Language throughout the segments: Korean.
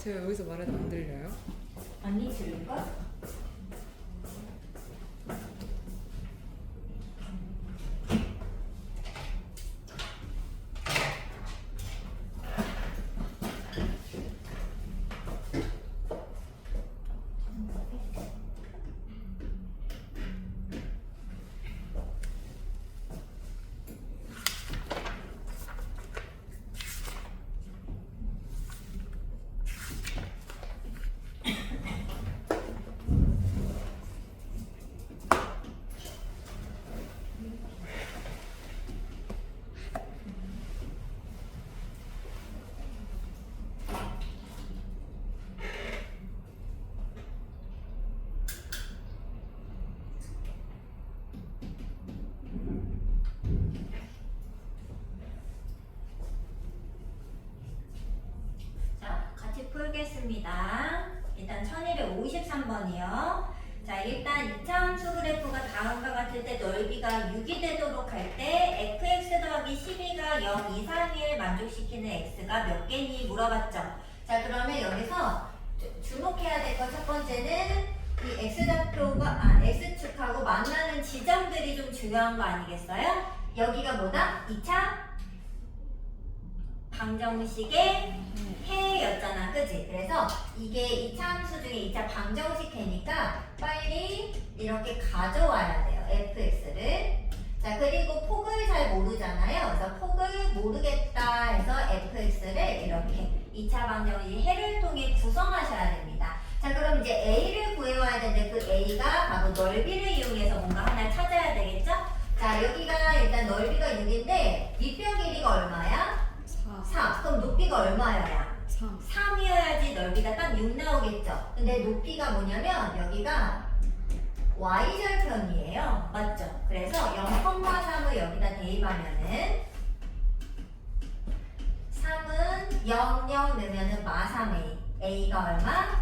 제가 여기서 말해도 안 들려요? 아니 들릴까? 자, 같이 풀겠습니다. 일단 1253번이요. 자, 일단 2차 함수 그래프가 다음과 같을 때 넓이가 6이 되도록 할 때 fx 더하기 12가 0 이상을 만족시키는 x가 몇 개니 물어봤죠. 자, 그러면 여기서 주목해야 될 것 첫 번째는 이 x좌표가 x축하고 만나는 지점들이 좀 중요한 거 아니겠어요? 여기가 뭐다? 2차 방정식의 해였잖아, 그지? 그래서 이게 2차 함수 중에 2차 방정식 해니까 빨리 이렇게 가져와야 돼요, fx를. 자, 그리고 폭을 잘 모르잖아요. 그래서 폭을 모르겠다 해서 fx를 이렇게 2차 방정식 해를 통해 구성하셔야 됩니다. 자, 그럼 이제 a를 구해와야 되는데 그 a가 바로 넓이를 이용해서 뭔가 하나 찾아야 되겠죠? 자, 여기가 일단 넓이가 6인데 밑변 길이가 얼마야? 4. 그럼 높이가 얼마여야? 3. 3이어야지 넓이가 딱 6 나오겠죠? 근데 높이가 뭐냐면 여기가 y절편이에요. 맞죠? 그래서 0,3을 여기다 대입하면은 3은 0, 0 넣으면은 마3a. a가 얼마?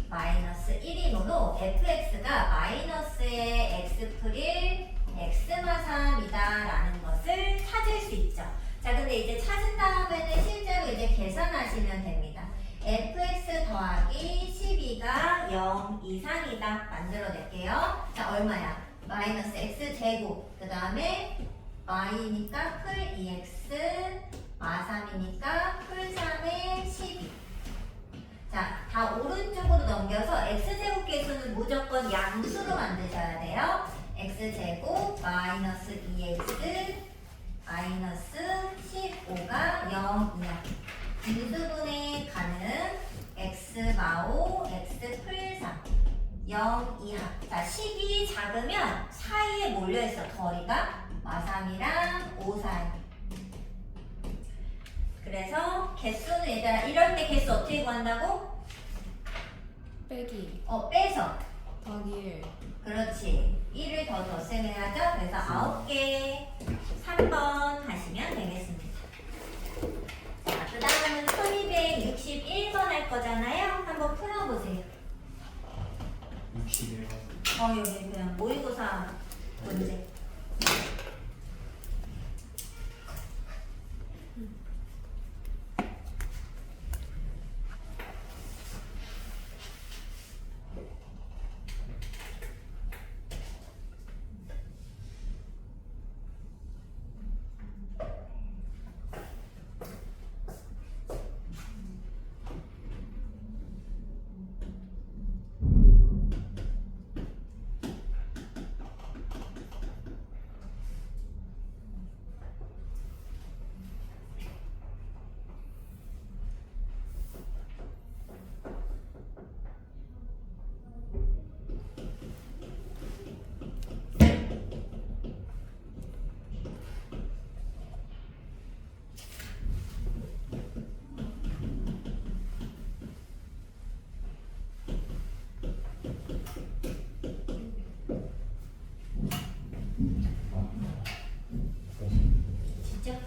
마이너스 1이므로 fx가 마이너스의 x플 x마3이다 라는 것을 찾을 수 있죠. 자, 근데 이제 찾은 다음에는 실제로 이제 계산하시면 됩니다. fx 더하기 12가 0 이상이다 만들어낼게요. 자, 얼마야? 마이너스 x제곱 그 다음에 y니까 풀 2x 마3이니까 풀 3의 12. 자, 다 오른쪽으로 넘겨서 x제곱 계수는 무조건 양수로 만드셔야 돼요. x제곱 마이너스 2x 마이너스 15가 0이야. 인수분해 가는 x 마오 x 풀 3 0 이하. 자, 10이 작으면 사이에 몰려있어. 덜이가 마3이랑 5 사이. 그래서 개수는 얘들아 이럴 때 개수 어떻게 구한다고? 빼기. 빼서. 더하기 1. 그렇지. 1을 더 덧셈해야죠. 그래서 9개 3번 하시면 되겠습니다. 자, 그 다음은 1261번 할 거잖아요. 한번 풀어보세요. 61번. 여기 그냥 모의고사 문제. 진짜?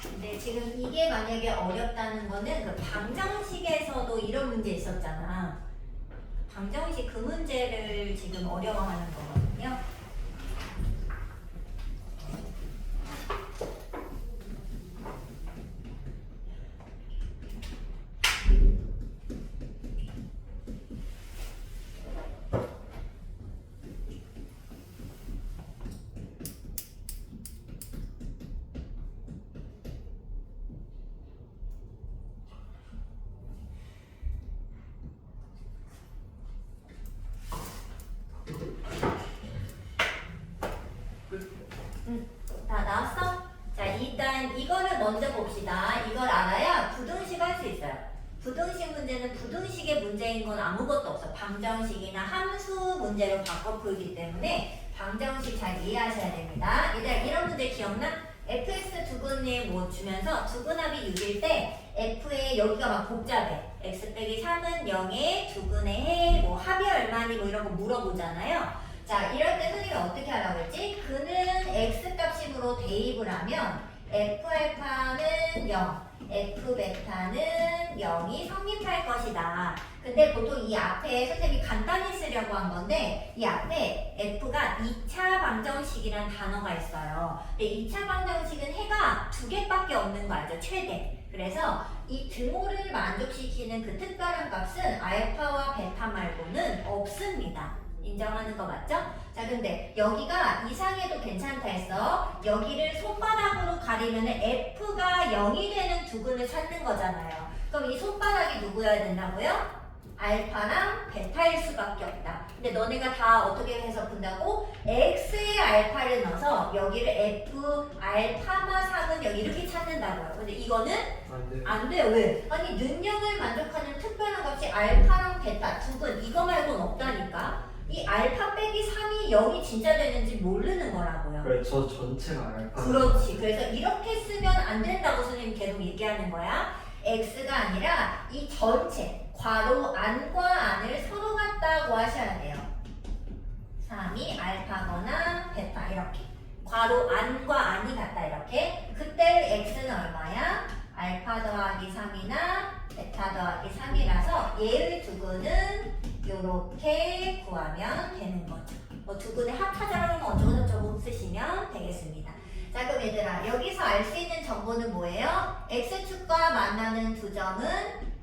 근데 지금 이게 만약에 어렵다는 거는 그 방정식에서도 이런 문제 있었잖아. 방정식 그 문제를 지금 어려워하는 거거든요. 먼저 봅시다. 이걸 알아야 부등식 할 수 있어요. 부등식 문제는 부등식의 문제인 건 아무것도 없어. 방정식이나 함수 문제로 바꿔 풀기 때문에 방정식 잘 이해하셔야 됩니다. 일단 이런 문제 기억나? fx 두근에 뭐 주면서 두근합이 6일 때 f의 여기가 막 복잡해. x 빼기 3은 0에 두근의 해, 뭐 합이 얼마니 뭐 이런 거 물어보잖아요. 자, 이럴 때 선생님이 어떻게 하라고 했지? 그는 x 값식으로 대입을 하면 f알파는 0, f베타는 0이 성립할 것이다. 근데 보통 이 앞에 선생님이 간단히 쓰려고 한 건데 이 앞에 f가 2차 방정식이라는 단어가 있어요. 근데 2차 방정식은 해가 2개밖에 없는 거 알죠? 최대. 그래서 이 등호를 만족시키는 그 특별한 값은 알파와 베타 말고는 없습니다. 인정하는 거 맞죠? 자, 근데 여기가 이상해도 괜찮다 했어. 여기를 손바닥으로 가리면 f가 0이 되는 두근을 찾는 거잖아요. 그럼 이 손바닥이 누구여야 된다고요? 알파랑 베타일 수밖에 없다. 근데 너네가 다 어떻게 해서 푼다고? x의 알파를 넣어서 여기를 f 알파마 3은 여기 이렇게 찾는다고요. 근데 이거는 안 돼요. 왜? 아니 능력을 만족하는 특별한 값이 알파랑 베타 두근 이거 말고는 없다니까. 이 알파 빼기 3이 0이 진짜 되는지 모르는 거라고요. 그래, 저 전체가 알파. 그렇지. 그래서 이렇게 쓰면 안 된다고 선생님 계속 얘기하는 거야. x가 아니라 이 전체 괄호 안과 안을 서로 같다고 하셔야 돼요. 3이 알파거나 베타 이렇게 괄호 안과 안이 같다 이렇게. 그때 x는 얼마야? 알파 더하기 3이나 베타 더하기 3이라서 얘의 두근은 이렇게 구하면 되는 거죠. 뭐 두근의 합하자라는 건 어쩌고저쩌고 쓰시면 되겠습니다. 자, 그럼 얘들아 여기서 알 수 있는 정보는 뭐예요? x축과 만나는 두 점은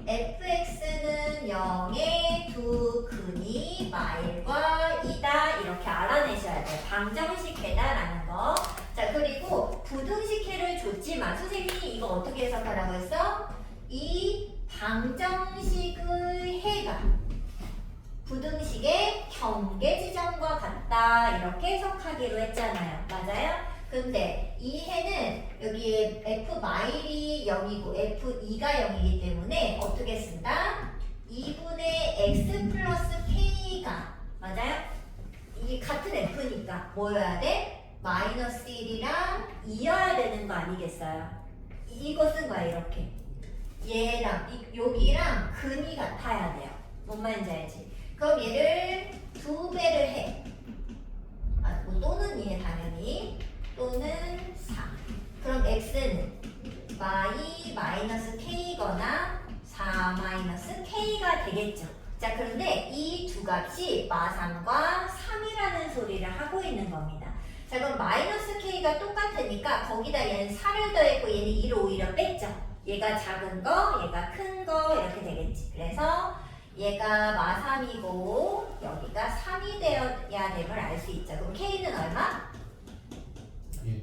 fx는 0의 두 근이 마일과 2다 이렇게 알아내셔야 돼요. 방정식해다라는 거. 자, 그리고 부등식해를 줬지만 선생님이 이거 어떻게 해석하라고 했어? 이 방정식의 해가 부등식의 경계 지점과 같다 이렇게 해석하기로 했잖아요. 맞아요? 근데 이 해는 여기에 f 마일이 0이고 f2가 0이기 때문에 어떻게 쓴다? 2분의 x 플러스 k가 맞아요? 이게 같은 f니까 뭐여야 돼? 마이너스 1이랑 2여야 되는 거 아니겠어요? 이거 쓴 거야 이렇게. 얘랑 여기랑 근이 같아야 돼요. 뭔 말인지 알지? 그럼 얘를 2배를 해. 뭐 또는 2에 당연히. 또는 4. 그럼 x는 마이너스 k거나 4 마이너스 k가 되겠죠. 자, 그런데 이 두 값이 마3과 3이라는 소리를 하고 있는 겁니다. 자, 그럼 마이너스 k가 똑같으니까 거기다 얘는 4를 더했고 얘는 2를 오히려 뺐죠. 얘가 작은 거, 얘가 큰 거 이렇게 되겠지. 그래서 얘가 마3이고 여기가 3이 되어야 됨을 알 수 있죠. 그럼 k는 얼마?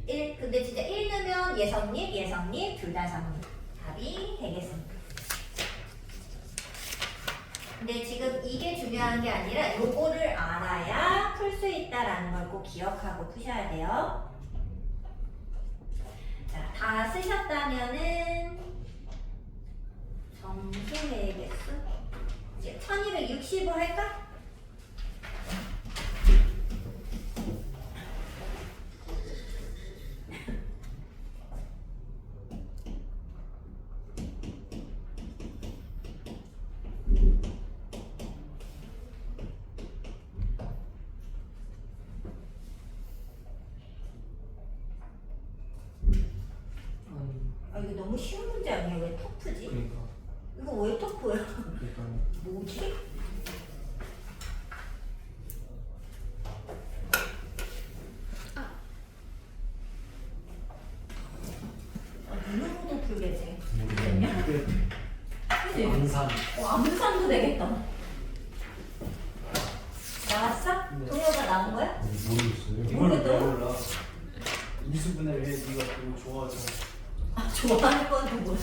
1. 근데 진짜 1 넣으면 예성립 둘 다 성립. 답이 되겠습니다. 근데 지금 이게 중요한 게 아니라 요거를 알아야 풀 수 있다라는 걸 꼭 기억하고 푸셔야 돼요. 자, 다 쓰셨다면은 점수의 개수 이제 1265 할까? 이거 너무 쉬운 문제 아니야? 왜 터프지? 그러니까. 이거 왜 터프야? 그러니까. 뭐지? 눈으로도 풀겠지? 됐냐? 그치? 암산. 암산도 되겠다. 나왔어? 네. 동요가 나온 거야? 모르겠어요. 이걸 모르겠어요? 몰라. 인수분해를 해. 네가 너무 좋아하잖아. 아, 좋아하는 건 뭐야?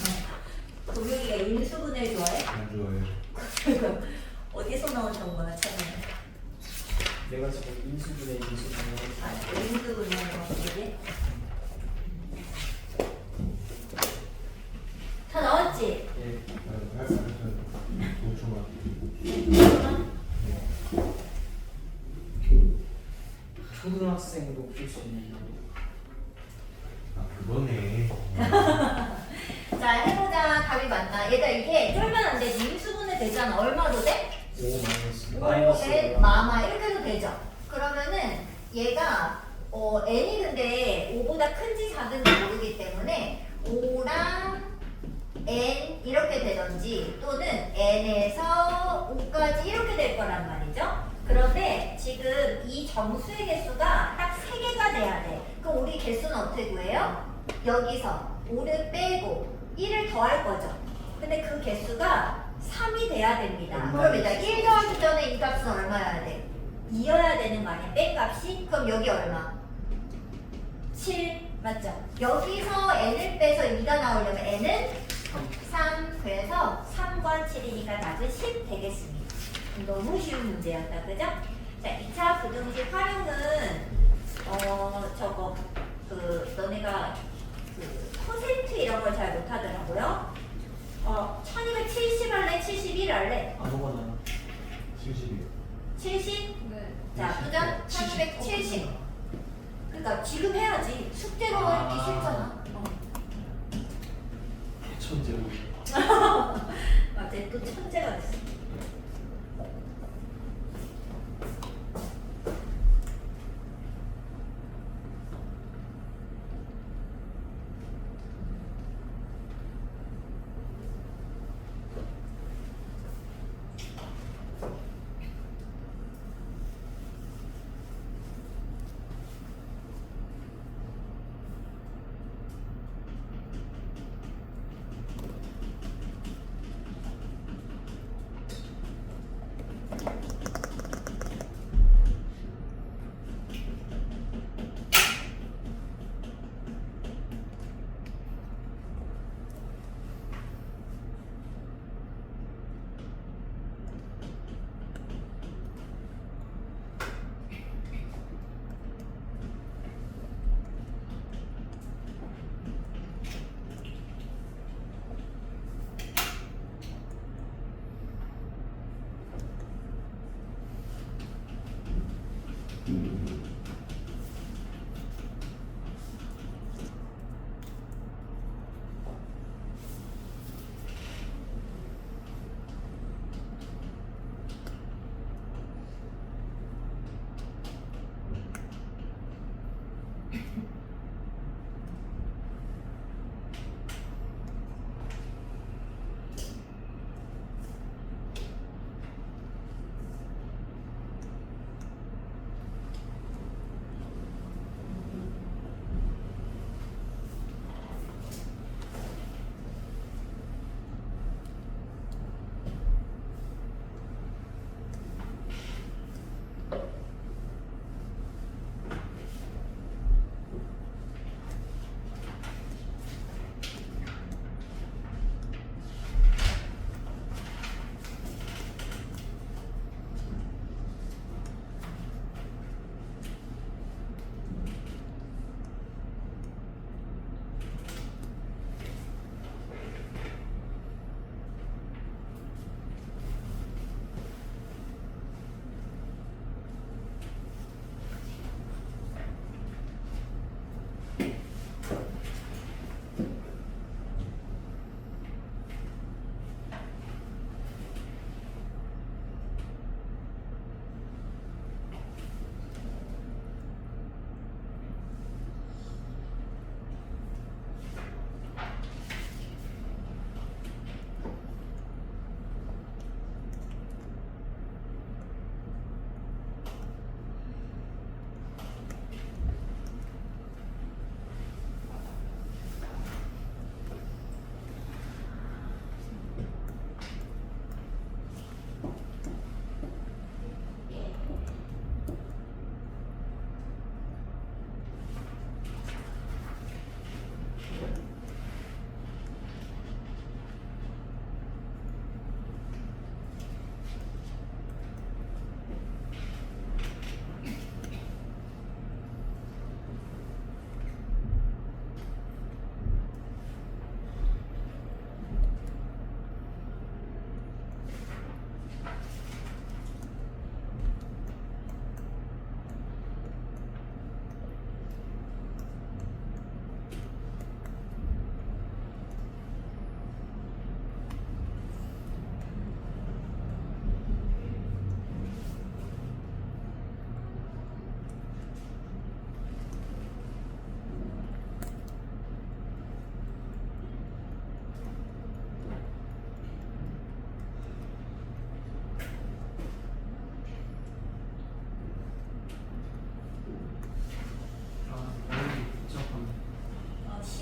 동혁이가 인수분해를 좋아해? 안 좋아해요. 그럼 어디서 나온 정보야, 최근에? 내가 지금 인수분해. 아, 인수분해라고 얘기해? 초등학생도 풀 수 있는 아 그거네. 자 해보자. 답이 맞나? 얘들아 이게 쫄면 안 되지. 임수분해 되잖아. 얼마도 돼? 5 마이너스 5n 마마 이렇게 해도 되죠. 그러면은 얘가 n이 근데 5보다 큰지 작은지 모르기 때문에 5랑 n 이렇게 되던지 또는 n에서 5까지 이렇게 될 거란 말이죠. 그런데 지금 이 정수의 개수가 딱 3개가 돼야 돼. 그럼 우리 개수는 어떻게 구해요? 여기서 5를 빼고 1을 더할 거죠. 근데 그 개수가 3이 돼야 됩니다. 그럼 일단 1 더하기 전에 이 값은 얼마여야 돼? 2여야 되는 거 아니야? 뺀 값이? 그럼 여기 얼마? 7 맞죠? 여기서 n을 빼서 2가 나오려면 n은 3 그래서 3과 7이니까 답은 10 되겠습니다. 너무 쉬운 문제였다 그죠? 자 2차 부등식 활용은 저거 너네가 퍼센트 이런 걸 잘 못하더라고요. 1270 할래? 71 할래? 아무거나 70이요. 70? 네. 자, 그죠? 1270. 그러니까 지금 해야지. 숙제로 하기 싫잖아. 천재로 맞아, 또 천재가 됐어.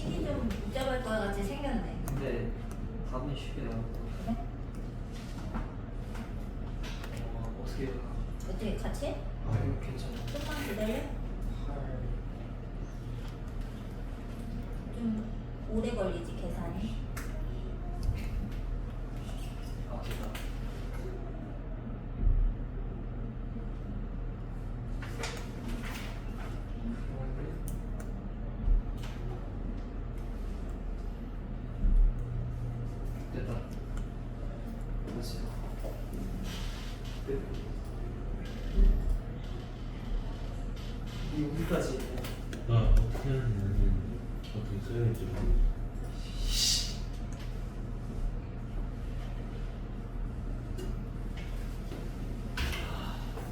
식이 좀 복잡할 것 같이 생겼네. 근데 답은 쉽게 나올 것 같아. 어떻게 해요? 어떻게 같이 해? 아 이거 괜찮아. 조금만 기다려. 8 좀 오래 걸리지 계산이. 아 됐다. 됐다. 됐어요. 이 여기까지. 나 어떻게 하냐면 어떻게 써야 될지 모르겠어.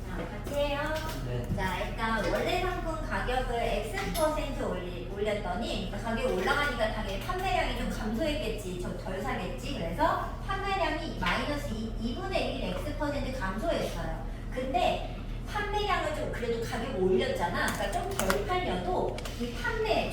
자, 같이 해요. 네. 자, 일단 원래 상품 가격을 X% 올렸더니 가격이 올라가니까 당연히 판매량이 좀 감소했겠지. 좀 덜 사겠지. 그래서 판매량이 마이너스 2분의 1 X% 감소했어요. 근데 판매량을 좀 그래도 가격을 올렸잖아. 그러니까 좀 덜 팔려도 이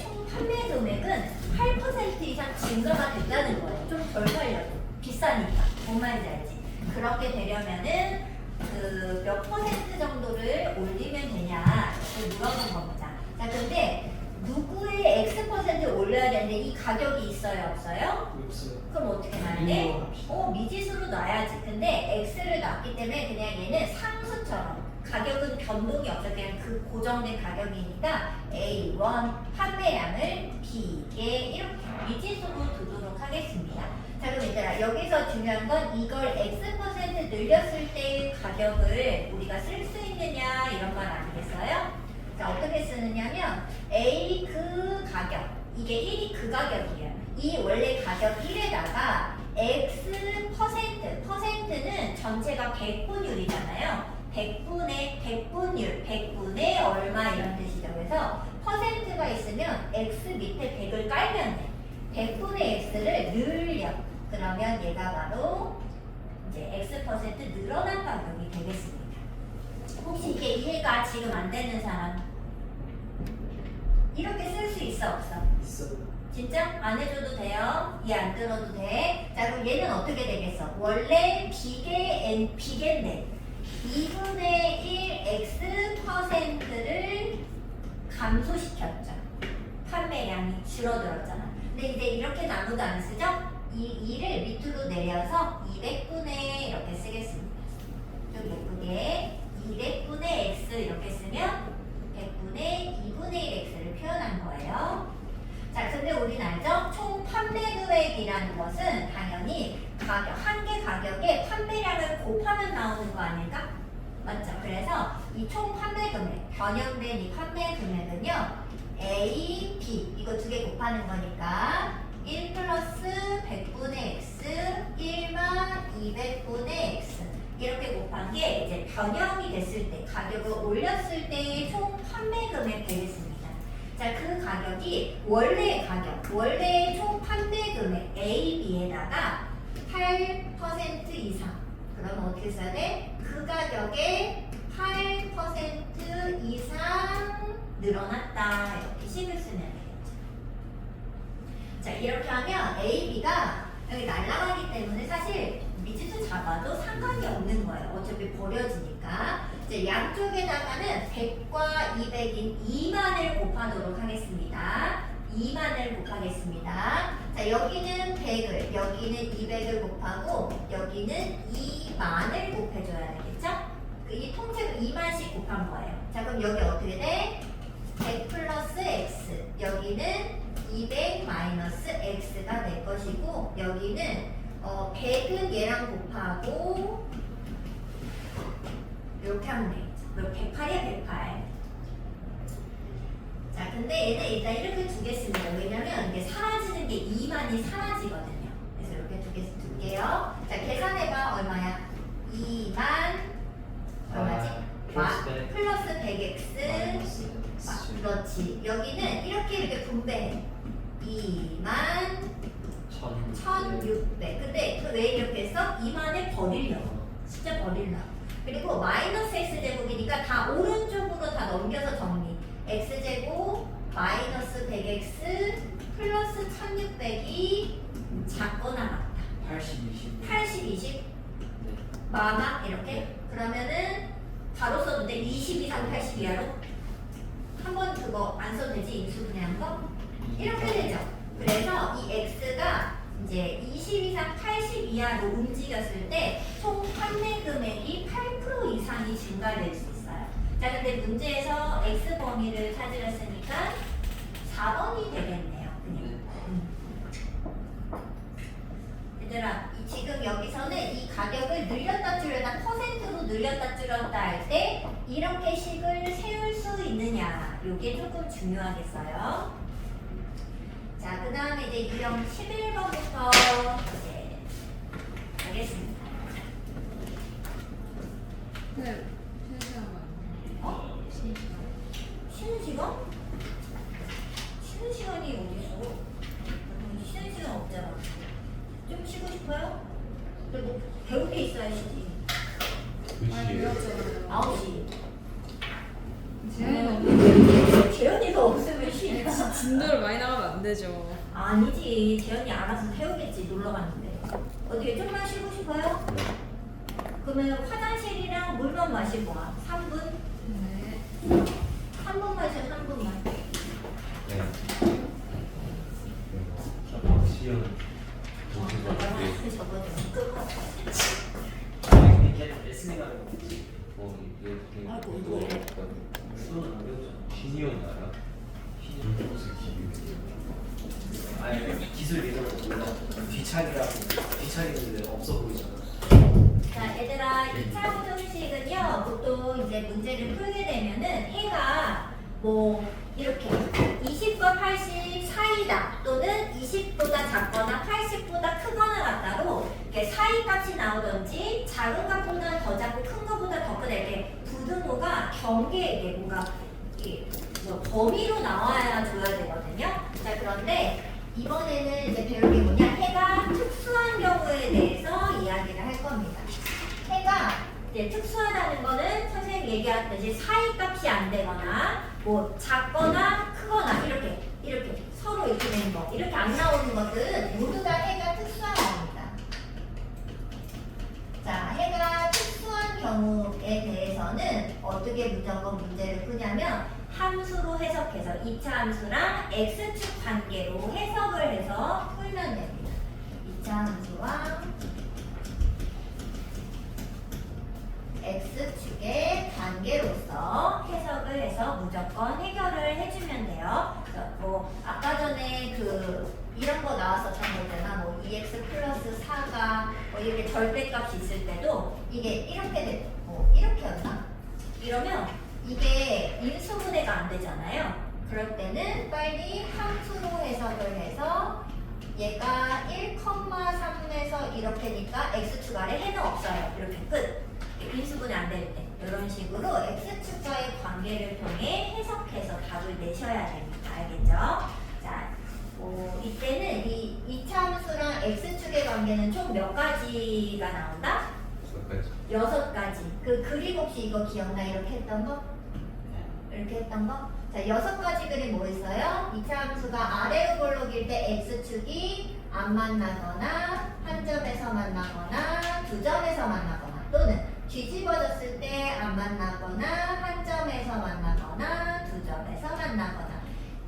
총 판매 금액은 8% 이상 증가가 됐다는 거예요. 좀 덜 팔려도. 비싸니까. 뭔 말인지 알지? 그렇게 되려면은 그 몇 퍼센트 정도를 올리면 되냐 이렇게 물어본 겁니다. 자, 근데 누구의 X% 올려야 되는데 이 가격이 있어요, 없어요? 없어요. 그럼 어떻게 놔야 돼? 미지수로 합시다. 미지수로 놔야지. 근데 X를 놨기 때문에 그냥 얘는 상수처럼 가격은 변동이 없어. 그냥 그 고정된 가격이니까 A1 판매량을 B에 이렇게 미지수로 두도록 하겠습니다. 자, 그럼 얘들아 여기서 중요한 건 이걸 X% 늘렸을 때의 가격을 우리가 쓸 수 있느냐 이런 말 아니겠어요? 자, 어떻게 쓰느냐면 A 그 가격, 이게 1이 그 가격이에요. 이 원래 가격 1에다가 X 퍼센트는 전체가 100분율이잖아요. 100분의 얼마 이런 뜻이죠. 그래서 퍼센트가 있으면 X 밑에 100을 깔면 돼. 100분의 X를 늘려. 그러면 얘가 바로 이제 X% 늘어난 가격이 되겠습니다. 혹시 이게 이해가 지금 안 되는 사람? 이렇게 쓸 수 있어, 없어? 있어요. 진짜? 안 해줘도 돼요? 이해 안 들어도 돼? 자, 그럼 얘는 어떻게 되겠어? 원래 비계인데 2분의 1 X%를 감소시켰죠. 판매량이 줄어들었잖아. 근데 이제 이렇게 아무도 안 쓰죠? 이 2를 밑으로 내려서 200분의 이렇게 쓰겠습니다. 좀 예쁘게 200분의 X 이렇게 쓰면 100분의 2분의 1 X를 표현한 거예요. 자, 근데 우린 알죠? 총 판매 금액이라는 것은 당연히 가격, 한 개 가격에 판매량을 곱하면 나오는 거 아닐까? 맞죠? 그래서 이 총 판매 금액, 변형된 이 판매 금액은요, A, B, 이거 두 개 곱하는 거니까 1 플러스 100분의 X, 1만 200분의 X 이렇게 곱한 게 이제 변형이 됐을 때, 가격을 올렸을 때의 총 판매 금액 되겠습니다. 자, 그 가격이 원래의 가격, 원래의 총 판매 금액 A, B에다가 8% 이상. 그러면 어떻게 써야 돼? 그 가격에 8% 이상 늘어났다. 이렇게 식을 쓰면 되겠죠. 자, 이렇게 하면 A, B가 여기 날아가기 때문에 사실 미지수 잡아도 상관이 없는 거예요. 어차피 버려지니까. 이제 양쪽에다가는 100과 200인 2만을 곱하도록 하겠습니다. 2만을 곱하겠습니다. 자, 여기는 100을, 여기는 200을 곱하고 여기는 2만을 곱해줘야 되겠죠? 이 통째로 2만씩 곱한 거예요. 자, 그럼 여기 어떻게 돼? 100 플러스 X, 여기는 200 마이너스 X가 될 것이고 여기는 100은 얘랑 곱하고 이렇게 하면 되겠죠. 108이야 108. 자, 근데 얘는 일단 이렇게 두겠습니다. 왜냐면 이게 사라지는 게 2만이 사라지거든요. 그래서 이렇게 둘게요. 자, 계산해봐. 얼마야? 2만 얼마지? 플러스 100x 그렇지. 여기는 이렇게 분배해. 2만 1600. 근데 왜 이렇게 했어? 2만을 버리려고. 진짜 버리려고. 그리고 마이너스 x제곱이니까 다 오른쪽으로 다 넘겨서 정리. x제곱 마이너스 100x 플러스 1600이 작거나 같다. 80, 20. 80, 20 네. 마마 이렇게 그러면은 바로 써도 돼. 20 이상 80 이하로 한 번 그거 안 써도 되지. 인수분해한 거 이렇게 되죠. 그래서 이 x가 이제 20 이상 80 이하로 움직였을 때 총 판매 금액이 8% 이상이 증가될 수 있어요. 자, 근데 문제에서 x 범위를 찾으려 했으니까 4번이 되겠네요. 그냥. 얘들아, 지금 여기서는 이 가격을 늘렸다 줄였다 퍼센트로 늘렸다 줄였다 할 때 이렇게 식을 세울 수 있느냐, 요게 조금 중요하겠어요. 자, 그 다음에 이제 유형 11번부터 이제 가겠습니다. 네, 쉬는 시간 어? 쉬는 시간. 쉬는 시간? 쉬는 시간이 어디서? 쉬는 시간 없잖아. 좀 쉬고 싶어요? 근데 뭐 배울 게 있어야 쉬지. 많이 2시에 배웠잖아요. 9시. 재현이가 없는데 재현이가 없으면 쉬지. 진도를 많이 나가면 안 되죠. 아니지. 재현이 알아서 태우겠지. 놀러 갔는데. 어떻게 좀만 쉬고 싶어요? 그러면 화장실이랑 물만 마시고 와. 3분? 네. 3분 마셔. 3분만. 네. 그리고 시연 저거 좀 끄고. 걔는 레슨에 가는 거지. 아이고, 이거 왜? 물도는 안 배우잖아. 신이온 알아? 무슨 기분? 아니, 기술 개념을 몰라. 뒤차기는 없어 보이잖아. 자, 얘들아, 2차 부정식은요, 보통 이제 문제를 풀게 되면은 해가 뭐 이렇게 20과 80 사이다 또는 20보다 작거나 80보다 크거나 같다로 이렇게 사이 값이 나오든지 작은 값보다 더 작고 큰 것보다 더 크다 이렇게 부등호가 경계에게 뭔가 이게 뭐 범위로 나와야 줘야 되거든요. 자, 그런데 이번에는 이제 배울 게 뭐냐, 해가 특수한 경우에 대해서 이야기를 할 겁니다. 해가 이제 특수하다는 거는 선생님 얘기했듯이 사이 값이 안 되거나 뭐 작거나 크거나 이렇게 서로 이렇게 되는 거, 이렇게 안 나오는 것들은 모두 다 해가 특수한 겁니다. 자, 해가 특수한 경우에 대해서는 어떻게 무조건 문제를 푸냐면 함수로 해석해서 2차 함수랑 x축 관계로 해석을 해서 풀면 됩니다. 2차 함수와 x축의 관계로서 해석을 해서 무조건 해결을 해주면 돼요. 그래서 뭐 아까 전에 이런 거 나왔었던 거잖아. 뭐 2x 플러스 4가 뭐 이렇게 절대값이 있을 때도 이게 이렇게 이렇게였나? 이러면 이게 인수분해가 안 되잖아요. 그럴 때는 빨리 함수로 해석을 해서 얘가 1,3에서 이렇게니까 x축 아래 해는 없어요. 이렇게 끝. 인수분해 안 될 때 이런 식으로 x축과의 관계를 통해 해석해서 답을 내셔야 됩니다. 알겠죠? 자, 이때는 이 2차 함수랑 x축의 관계는 총 몇 가지가 나온다? 6가지. 그리고 혹시 이거 기억나? 이렇게 했던 거? 이렇게 했던 거? 자, 6가지 그림 뭐 있어요? 2차 함수가 아래로 볼록일 때 x축이 안 만나거나 한 점에서 만나거나 두 점에서 만나거나 또는 뒤집어졌을 때 안 만나거나 한 점에서 만나거나 두 점에서 만나거나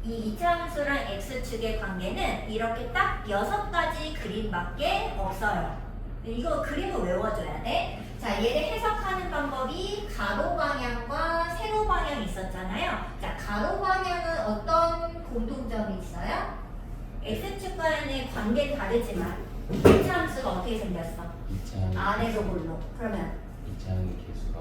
이 2차 함수랑 x축의 관계는 이렇게 딱 6가지 그림밖에 없어요. 이거 그림을 외워줘야 돼. 자, 얘를 해석하는 방법이 가로 방향과 세로 방향이 있었잖아요. 자, 가로 방향은 어떤 공통점이 있어요? x축과의 관계는 다르지만 2차 함수가 어떻게 생겼어? 아래로 볼록. 그러면 2차의 개수가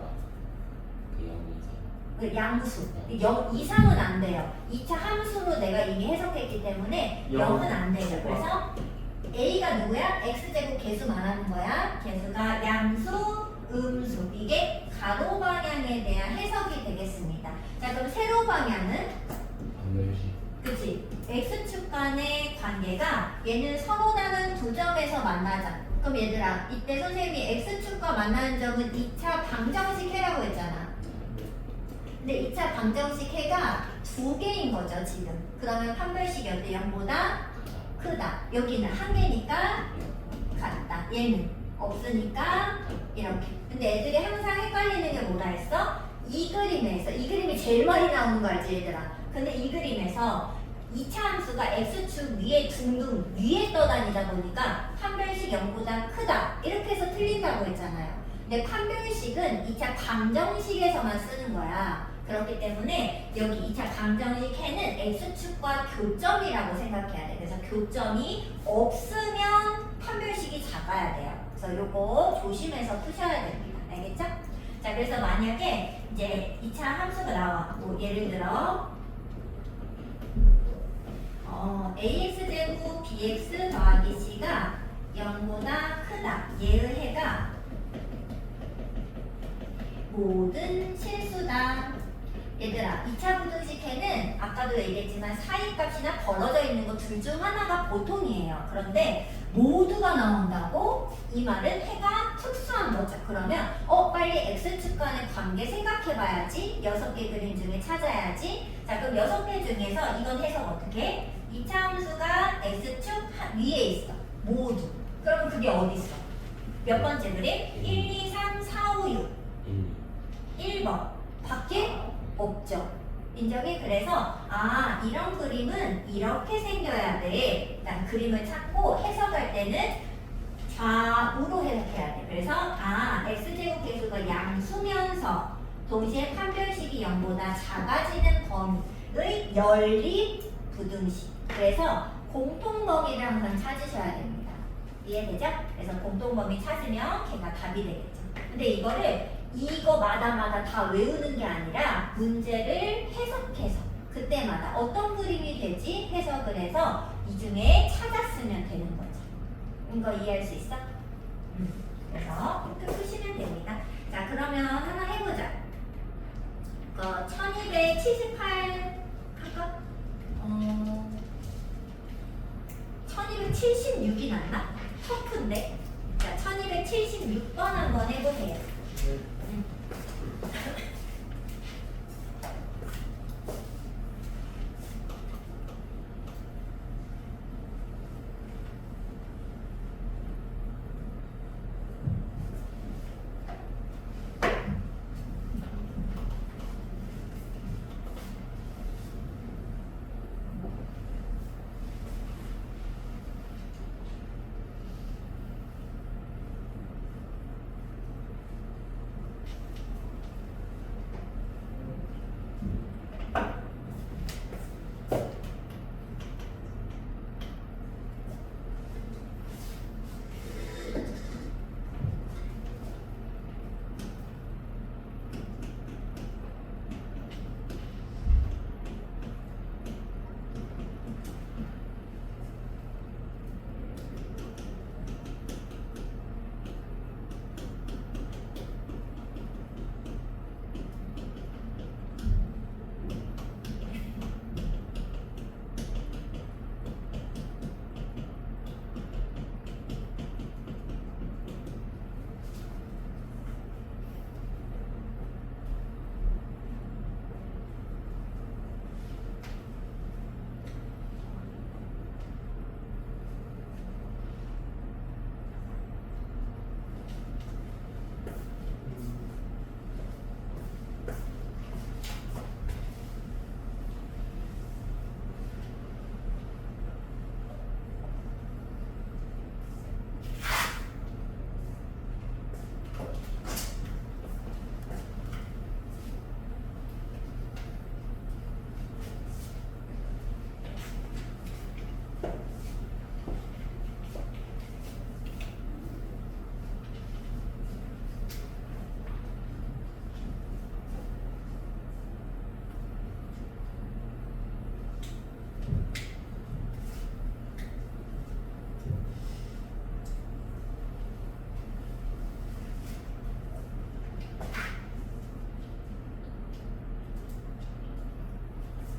그 0 이상. 양수. 0 이상은 안 돼요. 2차 함수로 내가 이미 해석했기 때문에 0은 안 되죠. 그래서 A가 누구야? X제곱 개수 말하는 거야. 개수가 양수, 음수. 이게 가로 방향에 대한 해석이 되겠습니다. 자, 그럼 세로 방향은? 방정식. 그치? X축 간의 관계가 얘는 서로 다른 두 점에서 만나자. 그럼 얘들아, 이때 선생님이 X축과 만나는 점은 2차 방정식 해라고 했잖아. 근데 2차 방정식 해가 2개인 거죠, 지금. 그러면 판별식이 어때? 0보다 크다. 여기는 한 개니까 같다. 얘는 없으니까 이렇게. 근데 애들이 항상 헷갈리는 게 뭐라 했어? 이 그림에서, 이 그림이 제일 많이 나오는 거 알지 얘들아? 근데 이 그림에서 2차 함수가 x축 위에 둥둥 위에 떠다니다 보니까 판별식 0보다 크다 이렇게 해서 틀린다고 했잖아요. 근데 판별식은 2차 방정식에서만 쓰는 거야. 그렇기 때문에 여기 2차 방정식 해는 x축과 교점이라고 생각해야 돼. 그래서 교점이 없으면 판별식이 작아야 돼요. 그래서 요거 조심해서 푸셔야 됩니다. 알겠죠? 자, 그래서 만약에 이제 2차 함수가 나와. 뭐 예를 들어 ax제곱 bx 더하기 c가 0보다 크다. 얘의 해가 모든 실수다. 얘들아, 2차 부등식 해는 아까도 얘기했지만 사이값이나 벌어져 있는 거 둘 중 하나가 보통이에요. 그런데 모두가 나온다고? 이 말은 해가 특수한 거죠. 그러면 빨리 x축 간의 관계 생각해 봐야지. 6개 그림 중에 찾아야지. 자, 그럼 6개 중에서 이건 해석 어떻게 해? 2차 함수가 x축 위에 있어. 모두. 그럼 그게 어디 있어? 몇 번째 그림? 1, 2, 3, 4, 5, 6. 1번. 밖에 없죠. 인정해? 그래서 이런 그림은 이렇게 생겨야 돼. 일단 그림을 찾고 해석할 때는 좌우로 해석해야 돼. 그래서 x제곱 계수가 양수면서 동시에 판별식이 0보다 작아지는 범위의 연립 부등식. 그래서 공통범위를 항상 찾으셔야 됩니다. 이해되죠? 그래서 공통범위 찾으면 걔가 답이 되겠죠. 근데 이거를 이거마다마다 다 외우는 게 아니라 문제를 해석해서 그때마다 어떤 그림이 되지 해석을 해서 이 중에 찾았으면 되는 거죠. 이거 이해할 수 있어? 그래서 이렇게 푸시면 됩니다. 자, 그러면 하나 해보자. 1278 할까? 1276이 낫나? 터프인데? 자, 1276번 한번 해보세요.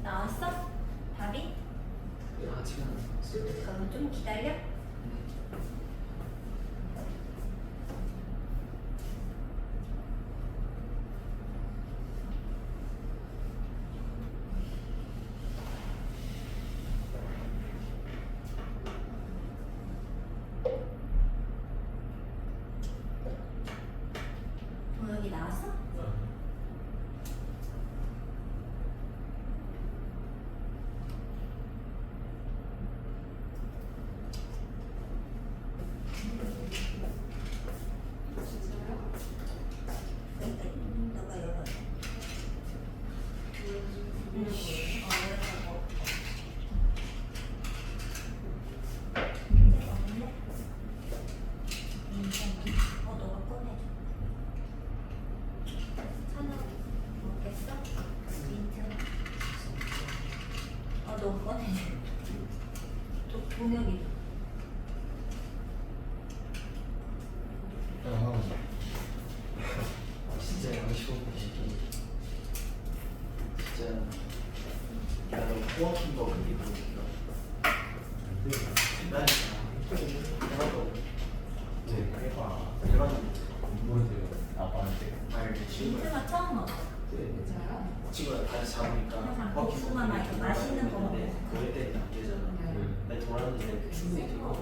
나왔어? 답이? 아직 안 왔어요. 그러면 좀 기다려. 워킹 더 크게 보여주기가 대단했잖아. 대박도 해봐. 대박도 누구한테요? 아빠한테. 아니 친구야. 힌트가 처음 먹어. 진짜요? 친구가 다시 잡으니까 항상 워킹 복숭아 맛 이렇게 맛있는 거 먹어. 그럴 때는 안 되잖아. 내 돌았는데 충분히 되고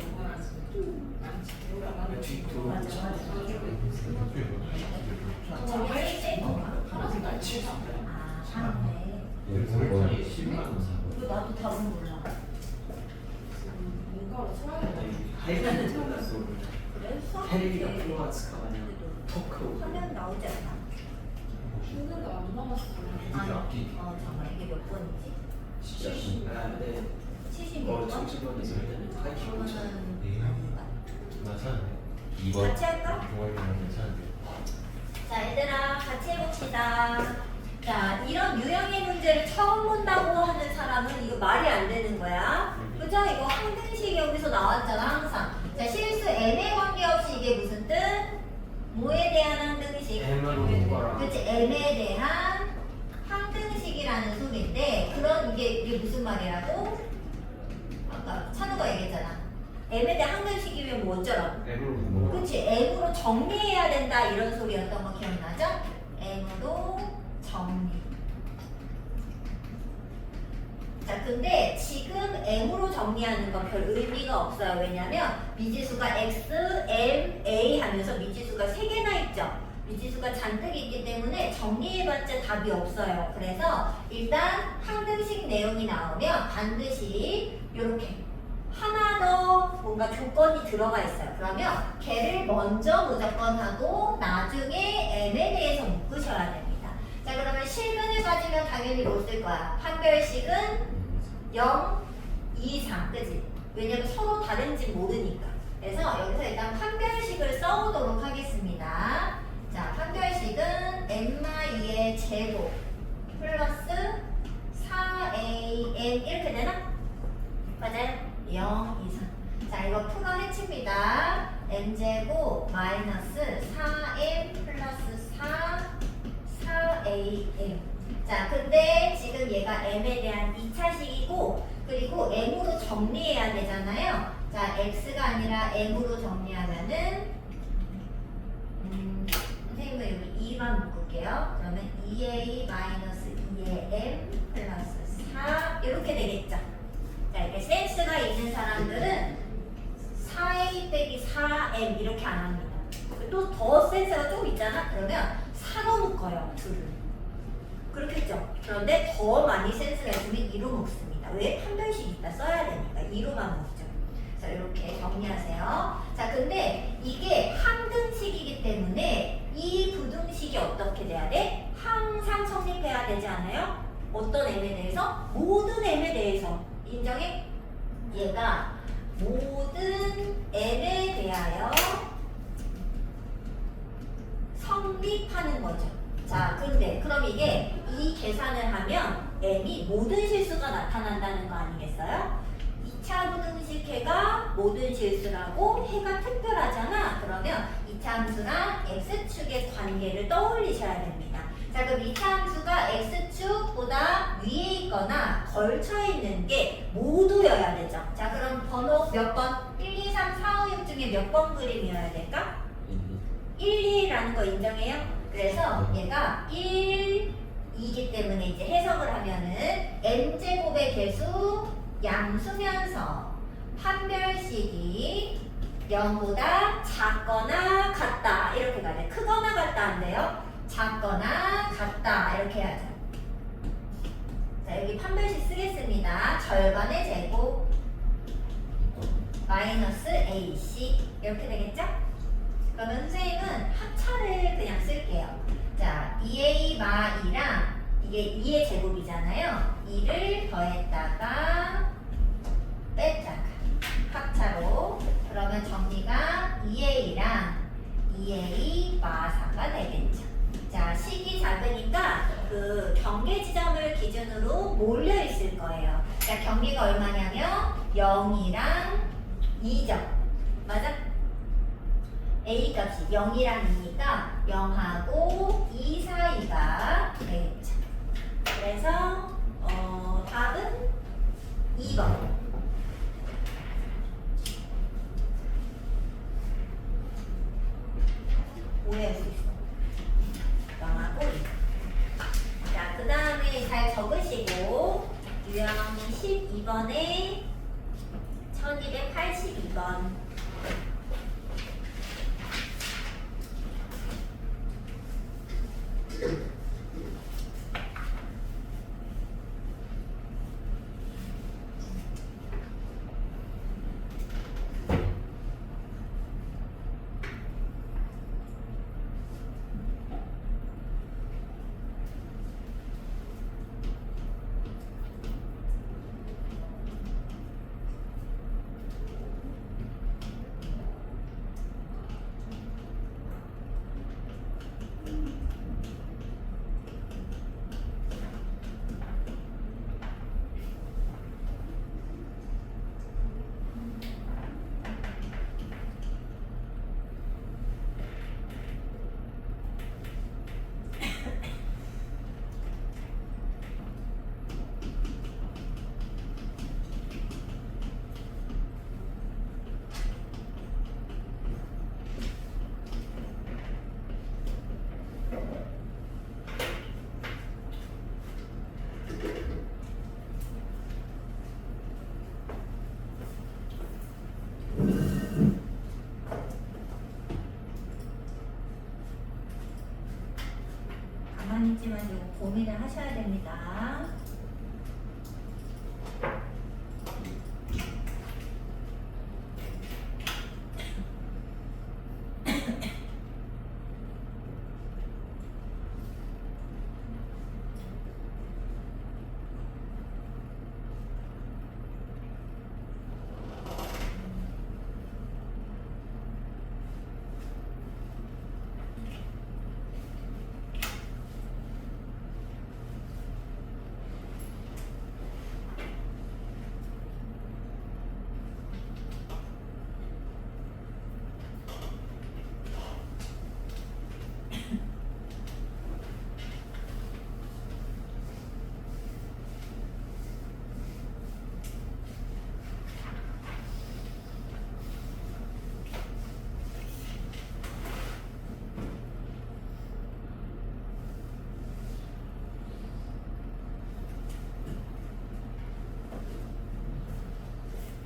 뒤 맞아, 돌아오지. 저기 헬스 파란색 날 칠수 있다. 아, 사는데. 월차이 10만 원 이거 나도 답은 몰라. 뭔가로 쳐야겠다. 하이라이트 끝났어. 그래? 수학 헬리가 문제. 플로마스카 마냥 토크. 화면 나오지 않나? 힘들도 안 나왔어. 잠깐 이게 몇 번이지? 진짜. 아, 네. 70몇 뭐 번? 정신병이 있을 때는 하이킹 못 쳐. 그러면은 괜찮은데? 2번 같이 할까? 동아리랑 괜찮은데? 자, 얘들아 같이 해봅시다. 자, 이런 유형의 문제를 처음 본다고 하는 사람은 이거 말이 안 되는 거야. 그죠? 이거 항등식이 여기서 나왔잖아, 항상. 자, 실수 M에 관계없이 이게 무슨 뜻? 뭐에 대한 항등식? M으로 묶어라. 그치, M에 대한 항등식이라는 소리인데, 그런 이게 무슨 말이라고? 아까 찬우가 얘기했잖아. M에 대한 항등식이면 뭐 어쩌라고? M으로 묶어. 그치, M으로 정리해야 된다 이런 소리였던 거 기억나죠? M으로 정리. 자, 근데 지금 M으로 정리하는 건 별 의미가 없어요. 왜냐면 미지수가 X, M, A 하면서 미지수가 3개나 있죠. 미지수가 잔뜩 있기 때문에 정리해봤자 답이 없어요. 그래서 일단 항등식 내용이 나오면 반드시 이렇게 하나 더 뭔가 조건이 들어가 있어요. 그러면 걔를 먼저 무조건 하고 나중에 M에 대해서 묶으셔야 됩니다. 자, 그러면 실근을 가지면 당연히 못 쓸 거야. 판별식은 0, 2, 3, 그지? 왜냐면 서로 다른지 모르니까. 그래서 여기서 일단 판별식을 써오도록 하겠습니다. 자, 판별식은 n-2의 제곱 플러스 4am 이렇게 되나? 맞아요? 0, 2, 3. 자, 이거 풀어 해칩니다. m제곱 마이너스 4m 플러스 4am. 자, 근데 지금 얘가 m에 대한 2차식이고 그리고 m으로 정리해야 되잖아요. 자, x가 아니라 m으로 정리하면은 선생님은 여기 2만 묶을게요. 그러면 2a 마이너스 2am 플러스 4 이렇게 되겠죠. 자, 이게 센스가 있는 사람들은 4a 빼기 4m 이렇게 안 합니다. 또 더 센스가 좀 있잖아? 그러면 4로 묶어요, 둘을. 그렇겠죠? 그런데 더 많이 센스가 있으면 2로 묶습니다. 왜? 판별식 있다 써야 되니까 2로만 묶죠. 자, 이렇게 정리하세요. 자, 근데 이게 항등식이기 때문에 이 부등식이 어떻게 돼야 돼? 항상 성립해야 되지 않아요? 어떤 m에 대해서? 모든 m에 대해서. 인정해? 얘가 모든 m에 대하여 성립하는 거죠. 자, 근데 그럼 이게 이 계산을 하면 m이 모든 실수가 나타난다는 거 아니겠어요? 2차 부등식 해가 모든 실수라고 해가 특별하잖아. 그러면 2차 함수랑 x축의 관계를 떠올리셔야 됩니다. 자, 그럼 2차 함수가 x축보다 위에 있거나 걸쳐 있는 게 모두여야 되죠. 자, 그럼 번호 몇 번? 1, 2, 3, 4, 5, 6 중에 몇 번 그림이어야 될까? 1, 2라는 거 인정해요? 그래서 얘가 1, 2이기 때문에 이제 해석을 하면은 m제곱의 개수 양수면서 판별식이 0보다 작거나 같다 이렇게 가야 돼. 크거나 같다 안 돼요? 작거나 같다 이렇게 해야죠. 자, 여기 판별식 쓰겠습니다. 절반의 제곱 마이너스 ac 이렇게 되겠죠? 그러면 선생님은 합차를 그냥 쓸게요. 자, 2a 마 2랑 이게 2의 제곱이잖아요. 2를 더했다가 뺐다가 합차로 그러면 정리가 2a랑 2a 마 4가 되겠죠. 자, 식이 작으니까 그 경계 지점을 기준으로 몰려 있을 거예요. 자, 경계가 얼마냐면 0이랑 2점. 맞아? a 값이 0이랑 2니까 0하고 2 사이가 되겠죠. 그래서 답은 2번. 오해할 수 있어. 0하고 2. 자, 그 다음에 잘 적으시고 유형이 12번에 1282번. 가만히 있지만 이거 고민을 하셔야 됩니다.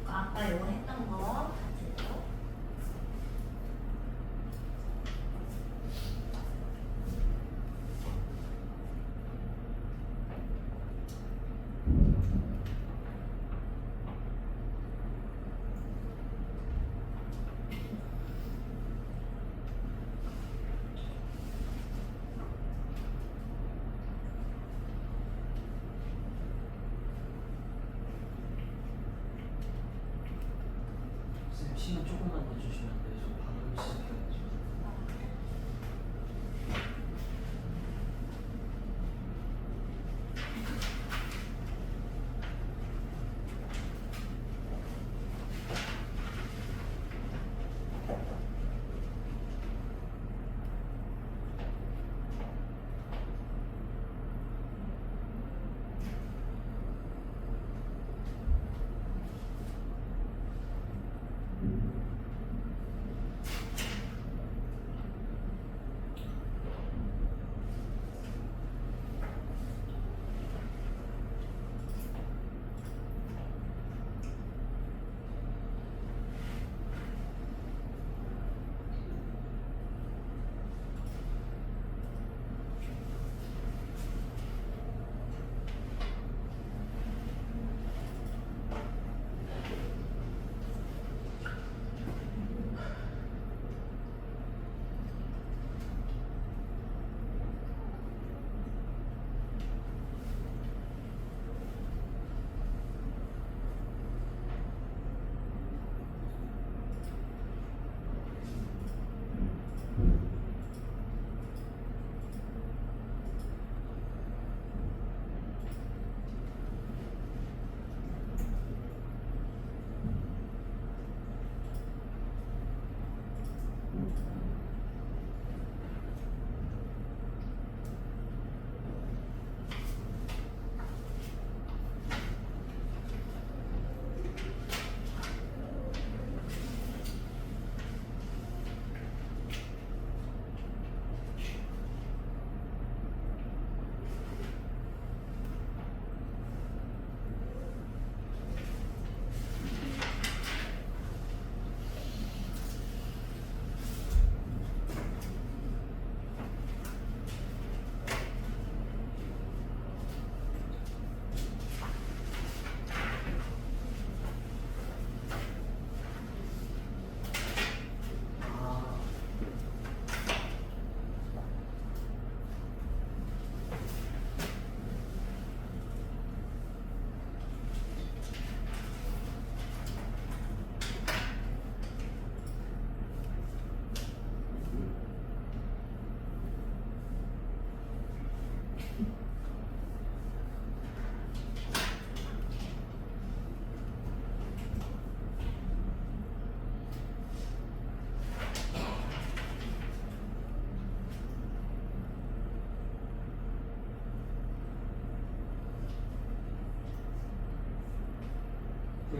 아까 요거 했던 거 같이 해줘. 선생님 시간 조금만 더 주시면 안 돼요? 저 바로 시작해가지고.